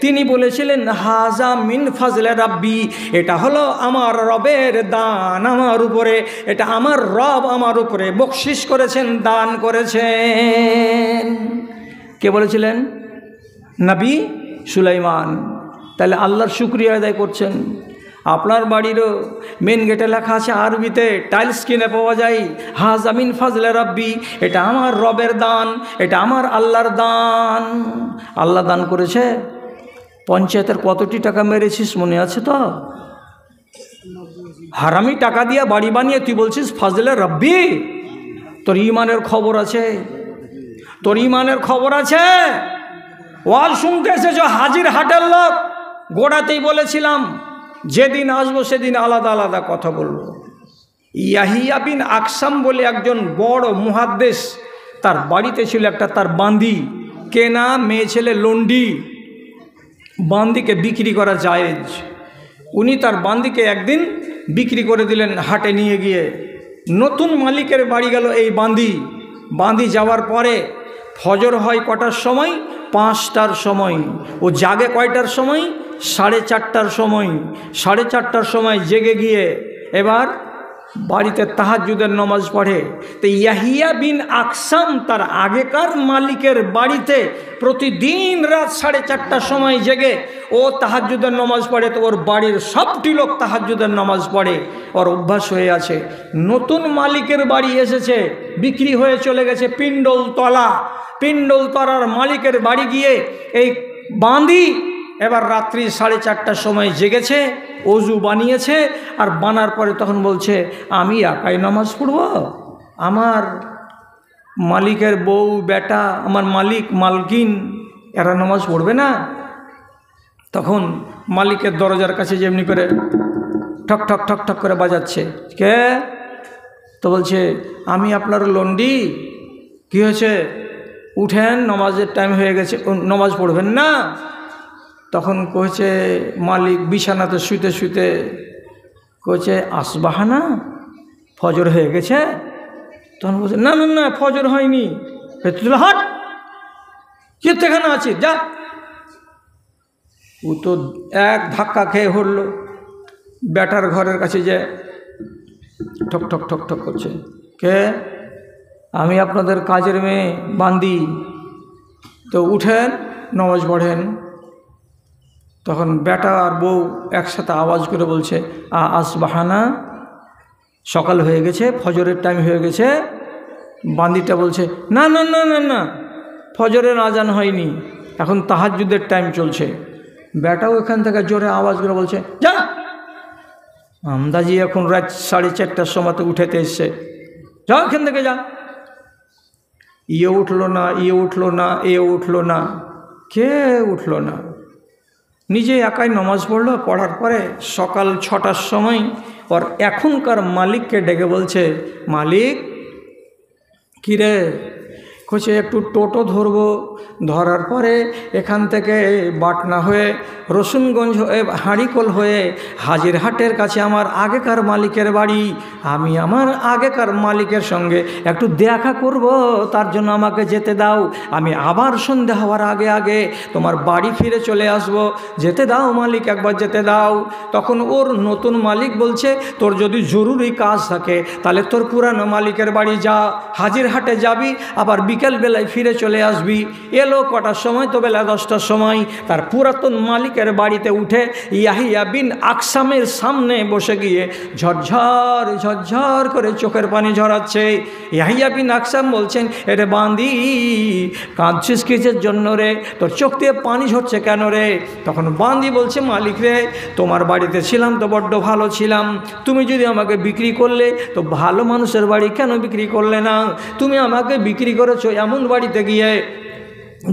তিনি বলেছিলেন হাজা মিন ফাজলে রাব্বি, এটা হলো আমার রবের দান আমার উপরে, এটা আমার রব আমার উপরে বকশিস করেছেন, দান করেছেন। কে বলেছিলেন? নবী সুলাইমান। তাহলে আল্লাহর শুকরিয়া আদায় করছেন। আপনার বাড়িরও মেন গেটে লেখা আছে আরবিতে, টাইলস কিনে পাওয়া যায় হাজা মিন ফাজলে রাব্বি, এটা আমার রবের দান, এটা আমার আল্লাহর দান। আল্লাহ দান করেছে। পঞ্চায়েতের কতটি টাকা মেরেছিস মনে আছে তো? হারামি টাকা দিয়া বাড়ি বানিয়ে তুই বলছিস ফাজলে রব্বি? তোর ইমানের খবর আছে? তোর ইমানের খবর আছে? ওয়াজ শুনতে এসেছ হাজির হাটের লোক। গোড়াতেই বলেছিলাম যেদিন আসবো সেদিন আলাদা আলাদা কথা বলবো। ইয়াহিয়া বিন আকসাম বলে একজন বড় মুহাদ্দিস, তার বাড়িতে ছিল একটা তার বান্দি, কেনা মেয়ে ছেলে লন্ডি, বান্দিকে বিক্রি করা জায়েজ। উনি তার বান্দিকে একদিন বিক্রি করে দিলেন হাটে নিয়ে গিয়ে। নতুন মালিকের বাড়ি গেল এই বান্দি যাওয়ার পরে ফজর হয় কটার সময়? 5টার সময়। ও জাগে কয়টার সময়? 4:30টার সময়। 4:30টার সময় জেগে গিয়ে এবার বাড়িতে তাহাজ্জুদের নামাজ পড়ে। তো ইয়াহিয়া বিন আকসাম তার আগেকার মালিকের বাড়িতে প্রতিদিন রাত 4:30টার সময় জেগে ও তাহাজ্জুদের নামাজ পড়ে। তো ওর বাড়ির সবটি লোক তাহাজ্জুদের নামাজ পড়ে, ওর অভ্যাস হয়ে আছে। নতুন মালিকের বাড়ি এসেছে, বিক্রি হয়ে চলে গেছে পিণ্ডলতলার মালিকের বাড়ি গিয়ে এই বান্দি এবার রাত্রি 4:30টার সময় জেগেছে, অজু বানিয়েছে। আর বানার পরে তখন বলছে আমি একাই নামাজ পড়ব, আমার মালিকের বউ বেটা, আমার মালকিন এরা নামাজ পড়বে না? তখন মালিকের দরজার কাছে যেমনি করে ঠক ঠক ঠক ঠক করে বাজাচ্ছে। কে? তো বলছে আমি আপনার লন্ডি। কি হয়েছে? উঠেন, নামাজের টাইম হয়ে গেছে, নামাজ পড়বেন না? তখন কইছে মালিক বিছানাতে শুতে শুতে কইছে আসবাহানা, ফজর হয়ে গেছে? তখন বলছে না না না ফজর হয়নি। হাট, কেখানে আছে যা। ও তো এক ধাক্কা খেয়ে হলো বেটার ঘরের কাছে যে ঠক ঠক ঠক ঠক করছে। কে? আমি আপনাদের কাজের মেয়ে বান্দি। তো উঠেন, নামাজ পড়েন। তখন বেটা আর বউ একসাথে আওয়াজ করে বলছে আসবাহানা, সকাল হয়ে গেছে, ফজরের টাইম হয়ে গেছে। বান্দিটা বলছে না না না না না ফজরের আজান হয়নি, এখন তাহাজ্জুদের টাইম চলছে। বেটাও এখান থেকে জোরে আওয়াজ করে বলছে যা, আমদাজি এখন রাত 4:30টার সময়তে উঠেতে এসছে, যা এখান থেকে যা। ইয়ে উঠলো না, ইয়ে উঠলো না, এ উঠলো না, কে উঠলো না। নিজে একাই নামাজ পড়লো। পড়ার পরে সকাল 6টার সময় ওর এখনকার মালিককে ডেকে বলছে মালিক কিরে? কইছে একটু টোটো ধরবো। ধরার পরে এখান থেকে বাটনা হয়ে রসুনগঞ্জ হয়ে হাঁড়িকল হয়ে হাজিরহাটের কাছে আমার আগেকার মালিকের বাড়ি। আমি আমার আগেকার মালিকের সঙ্গে একটু দেখা করব, তার জন্য আমাকে যেতে দাও। আমি আবার সন্ধ্যা হওয়ার আগে আগে তোমার বাড়ি ফিরে চলে আসব। যেতে দাও মালিক, একবার যেতে দাও। তখন ওর নতুন মালিক বলছে তোর যদি জরুরি কাজ থাকে তাহলে তোর পুরানো মালিকের বাড়ি যা, হাজিরহাটে যাবি, আবার বিকেলবেলায় ফিরে চলে আসবি। এলো কটার সময়? তো বেলা 10টার সময়। তার পুরাতন মালিকের বাড়িতে উঠে ইয়াহিয়া বিন আকসামের সামনে বসে গিয়ে ঝরঝর ঝরঝর করে চোখের পানি ঝরাচ্ছে। ইয়াহিয়া বিন আকসাম বলছেন এরে বান্দি, কাঁদছিস কিসের জন্য রে? তোর চোখ দিয়ে পানি ঝরছে কেন রে? তখন বান্দি বলছে মালিক রে, তোমার বাড়িতে ছিলাম তো বড্ড ভালো ছিলাম, তুমি যদি আমাকে বিক্রি করলে তো ভালো মানুষের বাড়ি কেন বিক্রি করলে না? তুমি আমাকে বিক্রি করেছো এমন বাড়িতে গিয়ে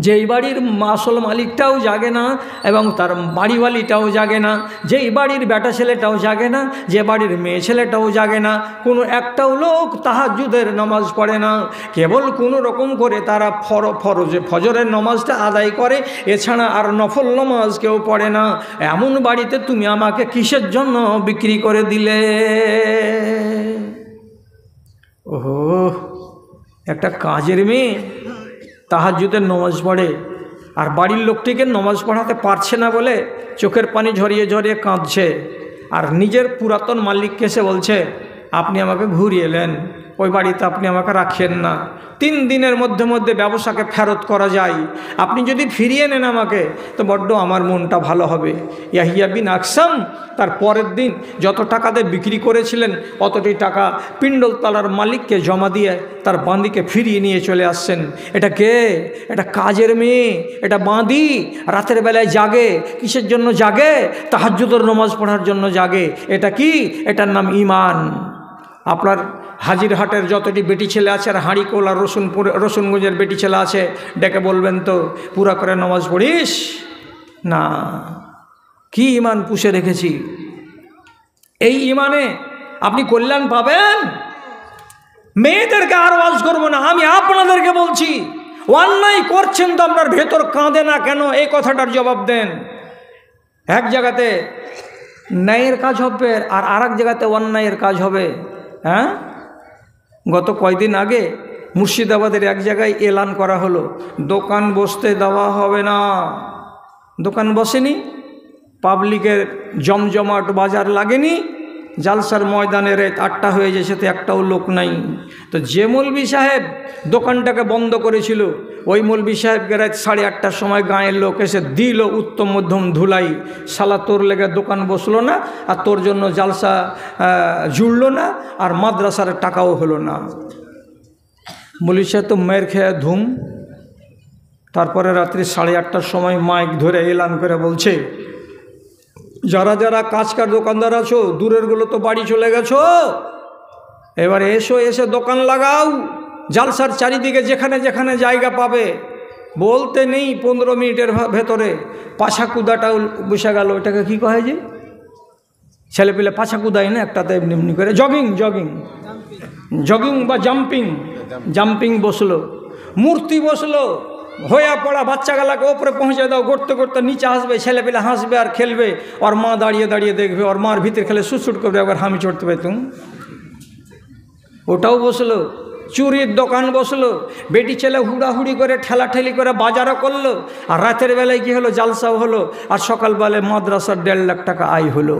যেই বাড়ির আসল মালিকটাও জাগে না এবং তার বাড়িওয়ালিটাও জাগে না, যেই বাড়ির বেটা ছেলেটাও জাগে না, যে বাড়ির মেয়ে ছেলেটাও জাগে না, কোনো একটাও লোক তাহাজ্জুদের নামাজ পড়ে না। কেবল কোনো রকম করে তারা ফজরের নামাজটা আদায় করে, এছাড়া আর নফল নামাজ কেউ পড়ে না। এমন বাড়িতে তুমি আমাকে কিসের জন্য বিক্রি করে দিলে? ওহো, একটা কাজের মেয়ে তাহাজ্জুদের নামাজ পড়ে আর বাড়ির লোকটিকে নামাজ পড়াতে পারছে না বলে চোখের পানি ঝরিয়ে ঝরিয়ে কাঁদছে। আর নিজের পুরাতন মালিককে এসে বলছে আপনি আমাকে ঘুরিয়ে এলেন, ওই বাড়িতে আপনি আমাকে রাখেন না, 3 দিনের মধ্যে মধ্যে ব্যবসাকে ফেরত করা যায়, আপনি যদি ফিরিয়ে নেন আমাকে তো বড্ড আমার মনটা ভালো হবে। ইয়াহিয়া বিন আকসাম তার পরের দিন যত টাকাতে বিক্রি করেছিলেন অতটি টাকা পিণ্ডলতলার মালিককে জমা দিয়ে তার বাঁদিকে ফিরিয়ে নিয়ে চলে আসছেন। এটা কে? এটা কাজের মেয়ে, এটা বাঁদি, রাতের বেলায় জাগে। কিসের জন্য জাগে? তাহাজ্জুদের নামাজ পড়ার জন্য জাগে। এটা কি? এটার নাম ঈমান। আপনার হাজিরহাটের যতটি বেটি ছেলে আছে আর হাঁড়িকোল আর রসুনগঞ্জের বেটি ছেলে আছে, ডেকে বলবেন তো পুরা করে নামাজ পড়িস না? কি ঈমান পুষে রেখেছি। এই ঈমানে আপনি কল্যাণ পাবেন। মেয়েদেরকে আর ওয়াজ করবো না, আমি আপনাদেরকে বলছি, অন্যায় করছেন তো আপনার ভেতর কাঁদে না কেন? এই কথাটার জবাব দেন। এক জায়গাতে ন্যায়ের কাজ হবে আর এক জায়গাতে অন্যায়ের কাজ হবে। হ্যাঁ, গত কয়দিন আগে মুর্শিদাবাদের এক জায়গায় এলান করা হলো, দোকান বসতে দেওয়া হবে না। দোকান বসেনি, পাবলিকের জমজমাট বাজার লাগেনি, জালসার ময়দানে রাত 8টা হয়ে যাচ্ছে তো একটাও লোক নাই। তো যে মৌলবি সাহেব দোকানটাকে বন্ধ করেছিল, ওই মৌলবি সাহেবকে রাত 8:30টার সময় গাঁয়ের লোক এসে দিল উত্তম মধ্যম ধুলাই। শালা তোর লেগে দোকান বসলো না, আর তোর জন্য জালসা জুড়লো না, আর মাদ্রাসার টাকাও হলো না। মৌলবি সাহেব তো মেয়ের খেয়ে ধুম। তারপরে রাত্রি 8:30টার সময় মাইক ধরে এলান করে বলছে, যারা যারা কাজকার দোকানদার আছো, দূরেরগুলো তো বাড়ি চলে গেছো, এবারে এসে দোকান লাগাও। জালসার চারিদিকে যেখানে যেখানে জায়গা পাবে। বলতে নেই 15 মিনিটের ভেতরে পাছা কুদাটাও বসে গেল। এটাকে কী কহে যে ছেলে পেলে পাছা কুদায় না একটাতে এমনি এমনি করে, জগিং বা জাম্পিং বসলো, মূর্তি বসলো, হইয়া পড়া বাচ্চাগুলাকে ওপরে পৌঁছে দাও, করতে করতে নিচে আসবে, ছেলেপেলে হাসবে আর খেলবে, ওর মা দাঁড়িয়ে দাঁড়িয়ে দেখবে, ওর মার ভিতরে খেলে সুটসুট করবে, একবার হামি চড়তে পাই তুমি। ওটাও বসলো। চুরির দোকান বসলো, বেটি ছেলে হুড়াহুড়ি করে ঠেলাঠেলি করে বাজারও করলো, আর রাতের বেলায় কি হলো? জালসাও হলো, আর সকালবেলায় মাদ্রাসার 1.5 লাখ টাকা আয় হলো।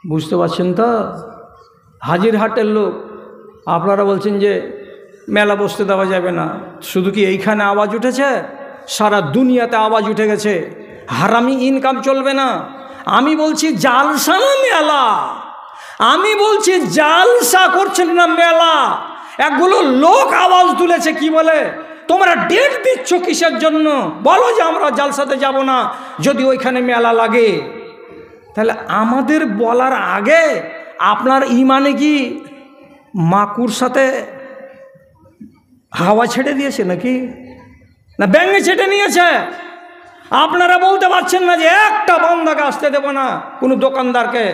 বুঝতে পারছেন তো? হাজিরহাটের লোক আপনারা বলছেন যে মেলা বসতে দেওয়া যাবে না। শুধু কি এইখানে আওয়াজ উঠেছে? সারা দুনিয়াতে আওয়াজ উঠে গেছে, হারামি ইনকাম চলবে না। আমি বলছি জালসা না মেলা, আমি বলছি জালসা করছেন না মেলা। একগুলো লোক আওয়াজ তুলেছে, কি বলে, তোমরা ডেট দিচ্ছ কিসের জন্য? বলো যে আমরা জালসাতে যাব না যদি ওইখানে মেলা লাগে। তাহলে আমাদের বলার আগে আপনার ইমানে কি মাকুর সাথে হাওয়া ছেড়ে দিয়েছে নাকি, না ব্যাঙে ছেটে নিয়েছে? আপনারা বলতে পারছেন না যে একটা বান্দাকে আসতে দেব না কোনো দোকানদারকে।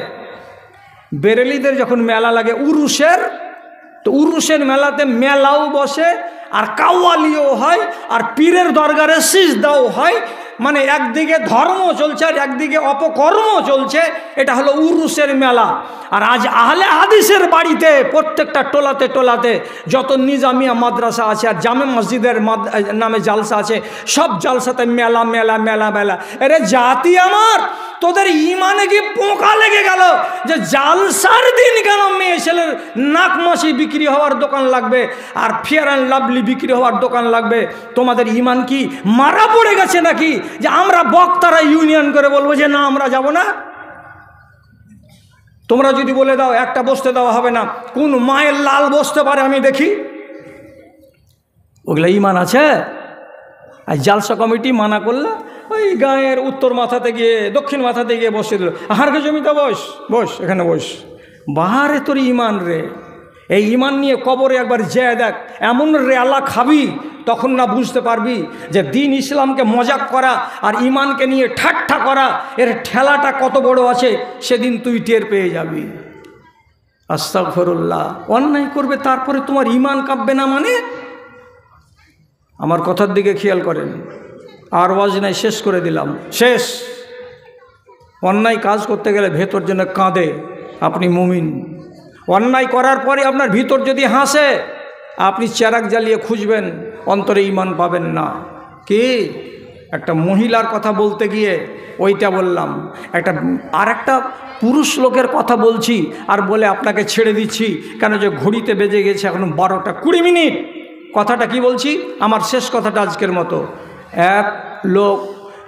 বেরেলিদের যখন মেলা লাগে উরুসের, তো উরুসের মেলাতে মেলাও বসে, আর কাওয়ালিও হয়, আর পীরের দরগারে সিজদাও হয়। মানে একদিকে ধর্ম চলছে আর একদিকে অপকর্ম চলছে। এটা হলো উরুসের মেলা। আর আজ আহলে হাদিসের বাড়িতে প্রত্যেকটা টোলাতে টোলাতে যত নিজামিয়া মাদ্রাসা আছে আর জামে মসজিদের নামে জালসা আছে, সব জালসাতে মেলা মেলা মেলা মেলা। আরে জাতি আমার, তোদের ইমানে কি পোকা লেগে গেল যে জালসার দিন কেন মেয়ে ছেলের নাকমাসি বিক্রি হওয়ার দোকান লাগবে আর ফেয়ার অ্যান্ড লাভলি বিক্রি হওয়ার দোকান লাগবে? তোমাদের ইমান কি মারা পড়ে গেছে নাকি যে আমরা বক্তারা ইউনিয়ন করে বলবো যে না আমরা যাব না? তোমরা যদি বলে দাও একটা বসতে দেওয়া হবে না, কোন মায়ের লাল বসতে পারে আমি দেখি? ওগুলো ইমান আছে? আর জালসা কমিটি মানা করলে ওই গাঁয়ের উত্তর মাথাতে গিয়ে দক্ষিণ মাথাতে গিয়ে বসে দিল, আহারকে জমিতে বস এখানে বস। বাহারে তোর ইমান রে। এই ইমান নিয়ে কবরে একবার যেয়ে দেখ, এমন রেলা খাবি তখন না বুঝতে পারবি যে দিন ইসলামকে মজাক করা আর ইমানকে নিয়ে ঠাট্টা করা এর ঠেলাটা কত বড় আছে, সেদিন তুই টের পেয়ে যাবি। আস্তাগফিরুল্লাহ। অন্যায় করবে তারপরে তোমার ইমান কাঁপবে না মানে? আমার কথার দিকে খেয়াল করেন। আর ওয়াজ নাই, শেষ করে দিলাম, শেষ। অন্যায় কাজ করতে গেলে ভেতর যেন কাঁদে আপনি মুমিন। অন্যায় করার পরে আপনার ভিতর যদি হাসে, আপনি চেরাগ জ্বালিয়ে খুঁজবেন, অন্তরে ইমান পাবেন না। কি একটা মহিলার কথা বলতে গিয়ে ওইটা বললাম, একটা পুরুষ লোকের কথা বলছি আর বলে আপনাকে ছেড়ে দিচ্ছি, কেন যে ঘড়িতে বেজে গেছে এখন 12টা 20 মিনিট। কথাটা কি বলছি, আমার শেষ কথাটা আজকের মতো। এক লোক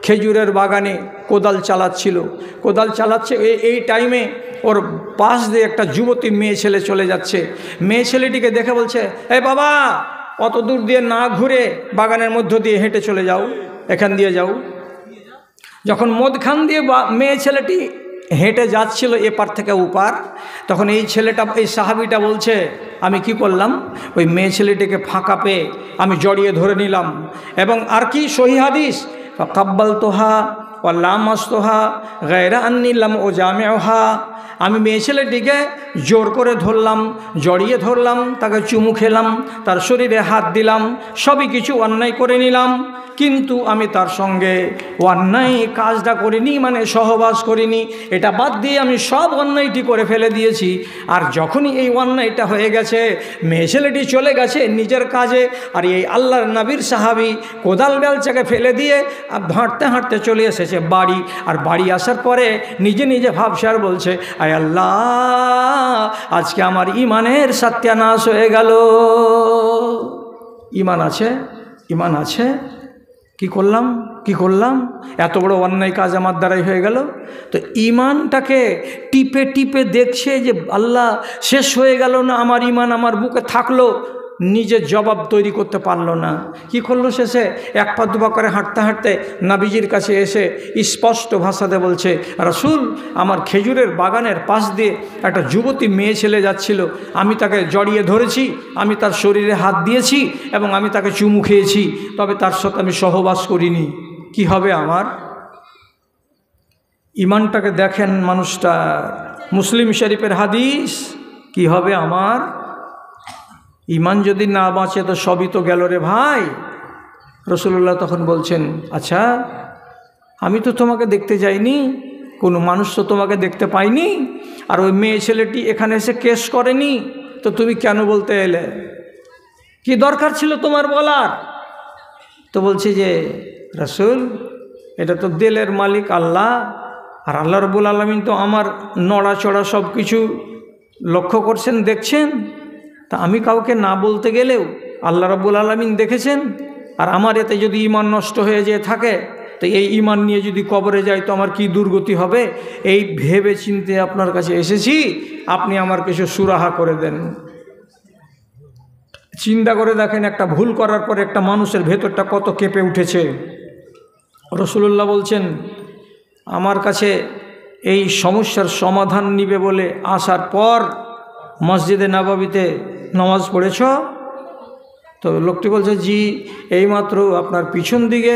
খেজুরের বাগানে কোদাল চালাচ্ছে, এই টাইমে ওর পাশ দিয়ে একটা যুবতী মেয়ে ছেলে চলে যাচ্ছে। মেয়ে ছেলেটিকে দেখে বলছে, এই বাবা, অত দূর দিয়ে না ঘুরে বাগানের মধ্য দিয়ে হেঁটে চলে যাও, এখান দিয়ে যাও। যখন মধ্যখান দিয়ে মেয়ে ছেলেটি হেঁটে যাচ্ছিল এপার থেকে ওপার, তখন এই সাহাবিটা বলছে, আমি কি করলাম, ওই মেয়ে ছেলেটিকে ফাঁকা পেয়ে আমি জড়িয়ে ধরে নিলাম, এবং আর কি সহিহ হাদিস, কাব্বালতোহা ওয়া লামাস্তোহা গায়রা আন্নী লাম উজামিউহা, আমি মেয়ে ছেলেটিকে জোর করে ধরলাম, জড়িয়ে ধরলাম, তাকে চুমু খেলাম, তার শরীরে হাত দিলাম, সবই কিছু অন্যায় করে নিলাম, কিন্তু আমি তার সঙ্গে অন্যায় কাজটা করিনি, মানে সহবাস করিনি। এটা বাদ দিয়ে আমি সব অন্যায়টি করে ফেলে দিয়েছি। আর যখনই এই অন্যায়টা হয়ে গেছে, মেয়ে ছেলেটি চলে গেছে নিজের কাজে, আর এই আল্লাহর নবীর সাহাবী কোদাল বেলচাকে ফেলে দিয়ে হাঁটতে হাঁটতে চলে এসেছে বাড়ি। আর বাড়ি আসার পরে নিজে নিজে ভাবছে আর বলছে, আয় আল্লাহ, আজকে আমার ইমানের সত্যানাশ হয়ে গেল। ইমান আছে, কি করলাম, এত বড় অন্যায় কাজ আমার দ্বারাই হয়ে গেল। তো ইমানটাকে টিপে টিপে দেখছে যে আল্লাহ, শেষ হয়ে গেল না আমার ইমান, আমার বুকে থাকলো, নিজের জবাব তৈরি করতে পারলো না। কি করলো শেষে, এক পা দুপা করে হাঁটতে হাঁটতে নবীজির কাছে এসে স্পষ্ট ভাষাতে বলছে, রাসূল, আমার খেজুরের বাগানের পাশ দিয়ে একটা যুবতী মেয়ে ছেলে যাচ্ছিল, আমি তাকে জড়িয়ে ধরেছি, আমি তার শরীরে হাত দিয়েছি এবং আমি তাকে চুমু খেয়েছি, তবে তার সাথে আমি সহবাস করিনি। কি হবে আমার? ইমানটাকে দেখেন মানুষটা, মুসলিম শরীফের হাদিস, কি হবে আমার? ইমান যদি না বাঁচে তো সবই তো গেল রে ভাই। রাসূলুল্লাহ তখন বলছেন, আচ্ছা, আমি তো তোমাকে দেখতে যাইনি, কোনো মানুষ তো তোমাকে দেখতে পাইনি, আর ওই মেয়ে ছেলেটি এখানে এসে কেস করেনি, তো তুমি কেন বলতে এলে? কি দরকার ছিল তোমার বলার? তো বলছি যে, রাসূল, এটা তো দিলের মালিক আল্লাহ, আর আল্লাহ রাব্বুল আলামিন তো আমার নড়াচড়া সব কিছু লক্ষ্য করছেন, দেখছেন। তা আমি কাউকে না বলতে গেলেও আল্লাহ রাব্বুল আলামিন দেখেছেন, আর আমার এতে যদি ঈমান নষ্ট হয়ে যেয়ে থাকে, তো এই ঈমান নিয়ে যদি কবরে যাই তো আমার কি দুর্গতি হবে, এই ভেবে চিন্তে আপনার কাছে এসেছি, আপনি আমার কিছু সুরাহা করে দেন। চিন্তা করে দেখেন, একটা ভুল করার পরে একটা মানুষের ভেতরটা কত কেঁপে উঠেছে। রাসূলুল্লাহ বলছেন, আমার কাছে এই সমস্যার সমাধান নিবে বলে আসার পর মসজিদে নববীতে নামাজ পড়েছ? তো লোকটি বলছে, জি, এইমাত্র আপনার পিছন দিকে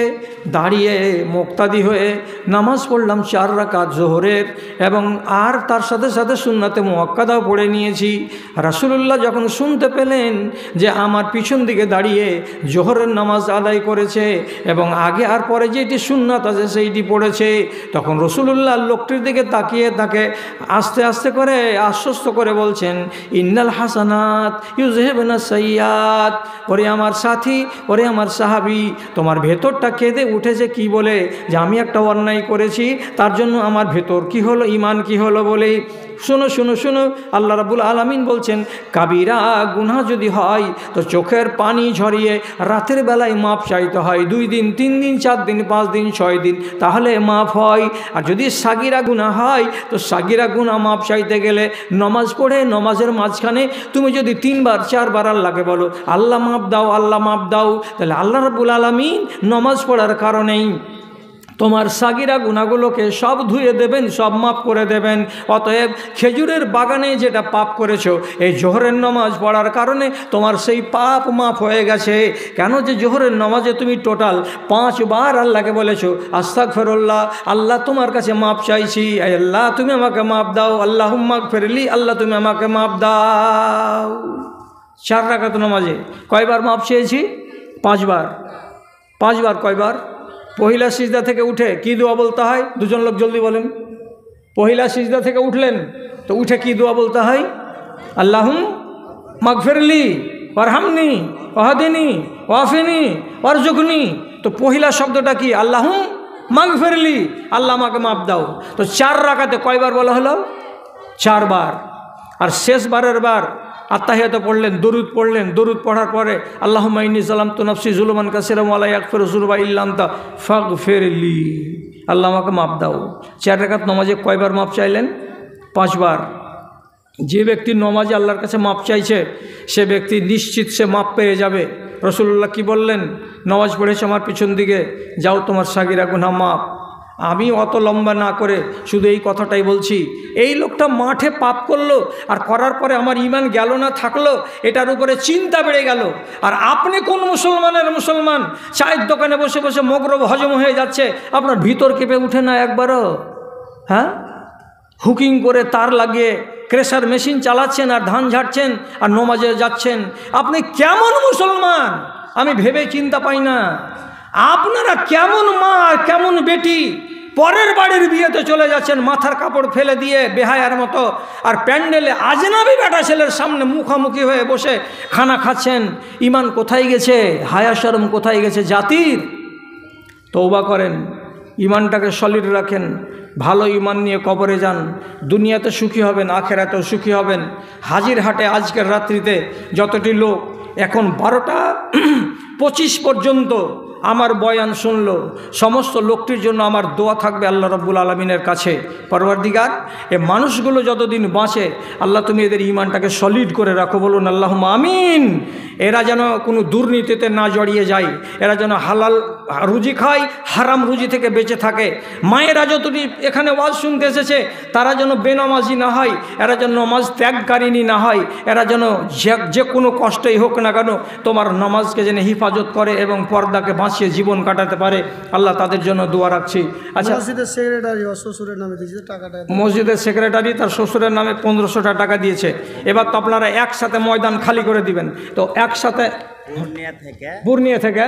দাঁড়িয়ে মুক্তাদি হয়ে নামাজ পড়লাম 4 রাকাত জোহরের, এবং আর তার সাথে সাথে সুন্নাতে মুআক্কাদাও পড়ে নিয়েছি। রাসূলুল্লাহ যখন শুনতে পেলেন যে আমার পিছন দিকে দাঁড়িয়ে জোহরের নামাজ আদায় করেছে এবং আগে আর পরে যেটি সুন্নাত আছে সেইটি পড়েছে, তখন রাসূলুল্লাহ লোকটির দিকে তাকিয়ে তাকে আস্তে আস্তে করে আশ্বস্ত করে বলছেন, ইন্নাল হাসানাত ইউযহিবুনা সাইয়্যাত। ওরে আমার সাথী, ওরে আমার সাহাবী, তোমার ভেতরটা কেঁদে উঠেছে কি বলে, যে আমি একটা অন্যায় করেছি, তার জন্য আমার ভেতর কি হলো, ঈমান কি হলো বলে। শুনো শুনো শুনো, আল্লাহ রাব্বুল আলামিন বলছেন, কাবিরা গুনাহ যদি হয় তো চোখের পানি ঝরিয়ে রাতের বেলায় মাপ চাইতে হয়, 2 দিন 3 দিন 4 দিন 5 দিন 6 দিন, তাহলে মাপ হয়। আর যদি সাগিরা গুনাহ হয় তো সাগিরা গুনাহ মাপ চাইতে গেলে নমাজ পড়ে নমাজের মাঝখানে তুমি যদি 3 বার 4 বার আল্লাহকে বলো, আল্লাহ মাপ দাও, আল্লাহ মাপ দাও, তাহলে আল্লাহ রাব্বুল আলামিন নমাজ পড়ার কারণেই তোমার সাগিরা গুনাহগুলোকে সব ধুয়ে দেবেন, সব মাফ করে দেবেন। অতএব খেজুরের বাগানে যেটা পাপ করেছো, এই জোহরের নামাজ পড়ার কারণে তোমার সেই পাপ মাফ হয়ে গেছে। কেন যে জোহরের নামাজে তুমি টোটাল 5 বার আল্লাহকে বলেছো, আস্তাগফিরুল্লাহ, আল্লাহ তোমার কাছে মাপ চাইছি, আল্লাহ তুমি আমাকে মাপ দাও, আল্লাহুম্মা গফিরলি, আল্লাহ তুমি আমাকে মাপ দাও। 4 রাকাত নামাজে কয়বার মাপ চেয়েছি? 5 বার। 5 বার কয়বার? পহিলা সিজদা থেকে উঠে কি দোয়া বলতে হয়? 2 জন লোক জলদি বলেন। পহিলা সিজদা থেকে উঠলেন তো উঠে কি দোয়া বলতে হয়? আল্লাহুম্মা গফিরলি ওয়ারহামনি ওয়াহদিনি ওয়াফিনি ওয়ারজুকনি। তো পহিলা শব্দটা কি? আল্লাহ মাগফিরলি, আল্লাহ আমাকে মাফ দাও। তো 4 রাকাতে কয়বার বলা হলো? 4 বার। আর শেষবারের বার আত্তাহিয়াতে পড়লেন, দরুদ পড়লেন। দরুদ পড়ার পরে আল্লাহুম্মা ইন্নী যালামতু নাফসি যুলমান কাসীরান ওয়া লা ইয়াগফিরু যুনুবা ইল্লা আনতা ফাগফিরলি, আল্লাহ আমাকে মাফ দাও। 4 রাকাত নামাজে কয়বার মাফ চাইলেন? 5 বার। যে ব্যক্তি নমাজে আল্লাহর কাছে মাপ চাইছে সে ব্যক্তি নিশ্চিত সে মাপ পেয়ে যাবে। রাসূলুল্লাহ কি বললেন? নমাজ পড়েছে আমার পিছন দিকে, যাও তোমার সাগিরা গুনাহ মাপ। আমি অত লম্বা না করে শুধু এই কথাটাই বলছি, এই লোকটা মাঠে পাপ করলো আর করার পরে আমার ঈমান গেল না থাকলো, এটার উপরে চিন্তা বেড়ে গেল। আর আপনি কোন মুসলমানের মুসলমান, চায়ের দোকানে বসে বসে মগরব হজম হয়ে যাচ্ছে, আপনার ভিতর কেঁপে উঠে না একবারও? হ্যাঁ, হুকিং করে তার লাগিয়ে ক্রেশার মেশিন চালাচ্ছেন আর ধান ঝাড়ছেন আর নমাজে যাচ্ছেন। আপনি কেমন মুসলমান আমি ভেবে চিন্তা পাই না। আপনারা কেমন মা কেমন বেটি, পরের বাড়ির বিয়েতে চলে যাচ্ছেন মাথার কাপড় ফেলে দিয়ে বেহায়ার মতো, আর প্যান্ডেলে আজনাবি বেটা ছেলের সামনে মুখামুখি হয়ে বসে খানা খাচ্ছেন। ঈমান কোথায় গেছে? হায়া শরম কোথায় গেছে জাতির? তওবা করেন, ঈমানটাকে সলিড রাখেন, ভালো ঈমান নিয়ে কবরে যান। দুনিয়াতে সুখী হবেন, আখেরাতেও সুখী হবেন। হাজিরহাটে আজকের রাত্রিতে যতটি লোক এখন 12টা 25 পর্যন্ত আমার বয়ান শুনলো, সমস্ত লোকটির জন্য আমার দোয়া থাকবে আল্লাহ রাব্বুল আলামিনের কাছে। পরওয়ারদিগার, এ মানুষগুলো যতদিন বাঁচে আল্লাহ তুমি এদের ঈমানটাকে সলিড করে রাখো, বলুন আল্লাহুম্মা আমিন। এরা যেন কোনো দুর্নীতিতে না জড়িয়ে যায়, এরা যেন হালাল রুজি খায়, হারাম রুজি থেকে বেঁচে থাকে। মায়েরা যতটি এখানে ওয়াজ শুনতে এসেছে তারা যেন বেনামাজি না হয়, এরা যেন নামাজ ত্যাগকারিনী না হয়, এরা যেন যে কোনো কষ্টই হোক না কেন তোমার নামাজকে যেন হিফাজত করে এবং পর্দাকে বাঁচিয়ে জীবন কাটাতে পারে। আল্লাহ তাদের জন্য দোয়া রাখছি। আচ্ছা, মসজিদের সেক্রেটারি ওর শ্বশুরের নামে দিয়েছে টাকাটা, মসজিদের সেক্রেটারি তার শ্বশুরের নামে 1500 টাকা দিয়েছে। এবার তো আপনারা একসাথে ময়দান খালি করে দিবেন। তো একসাথে পূর্ণিয়া থেকে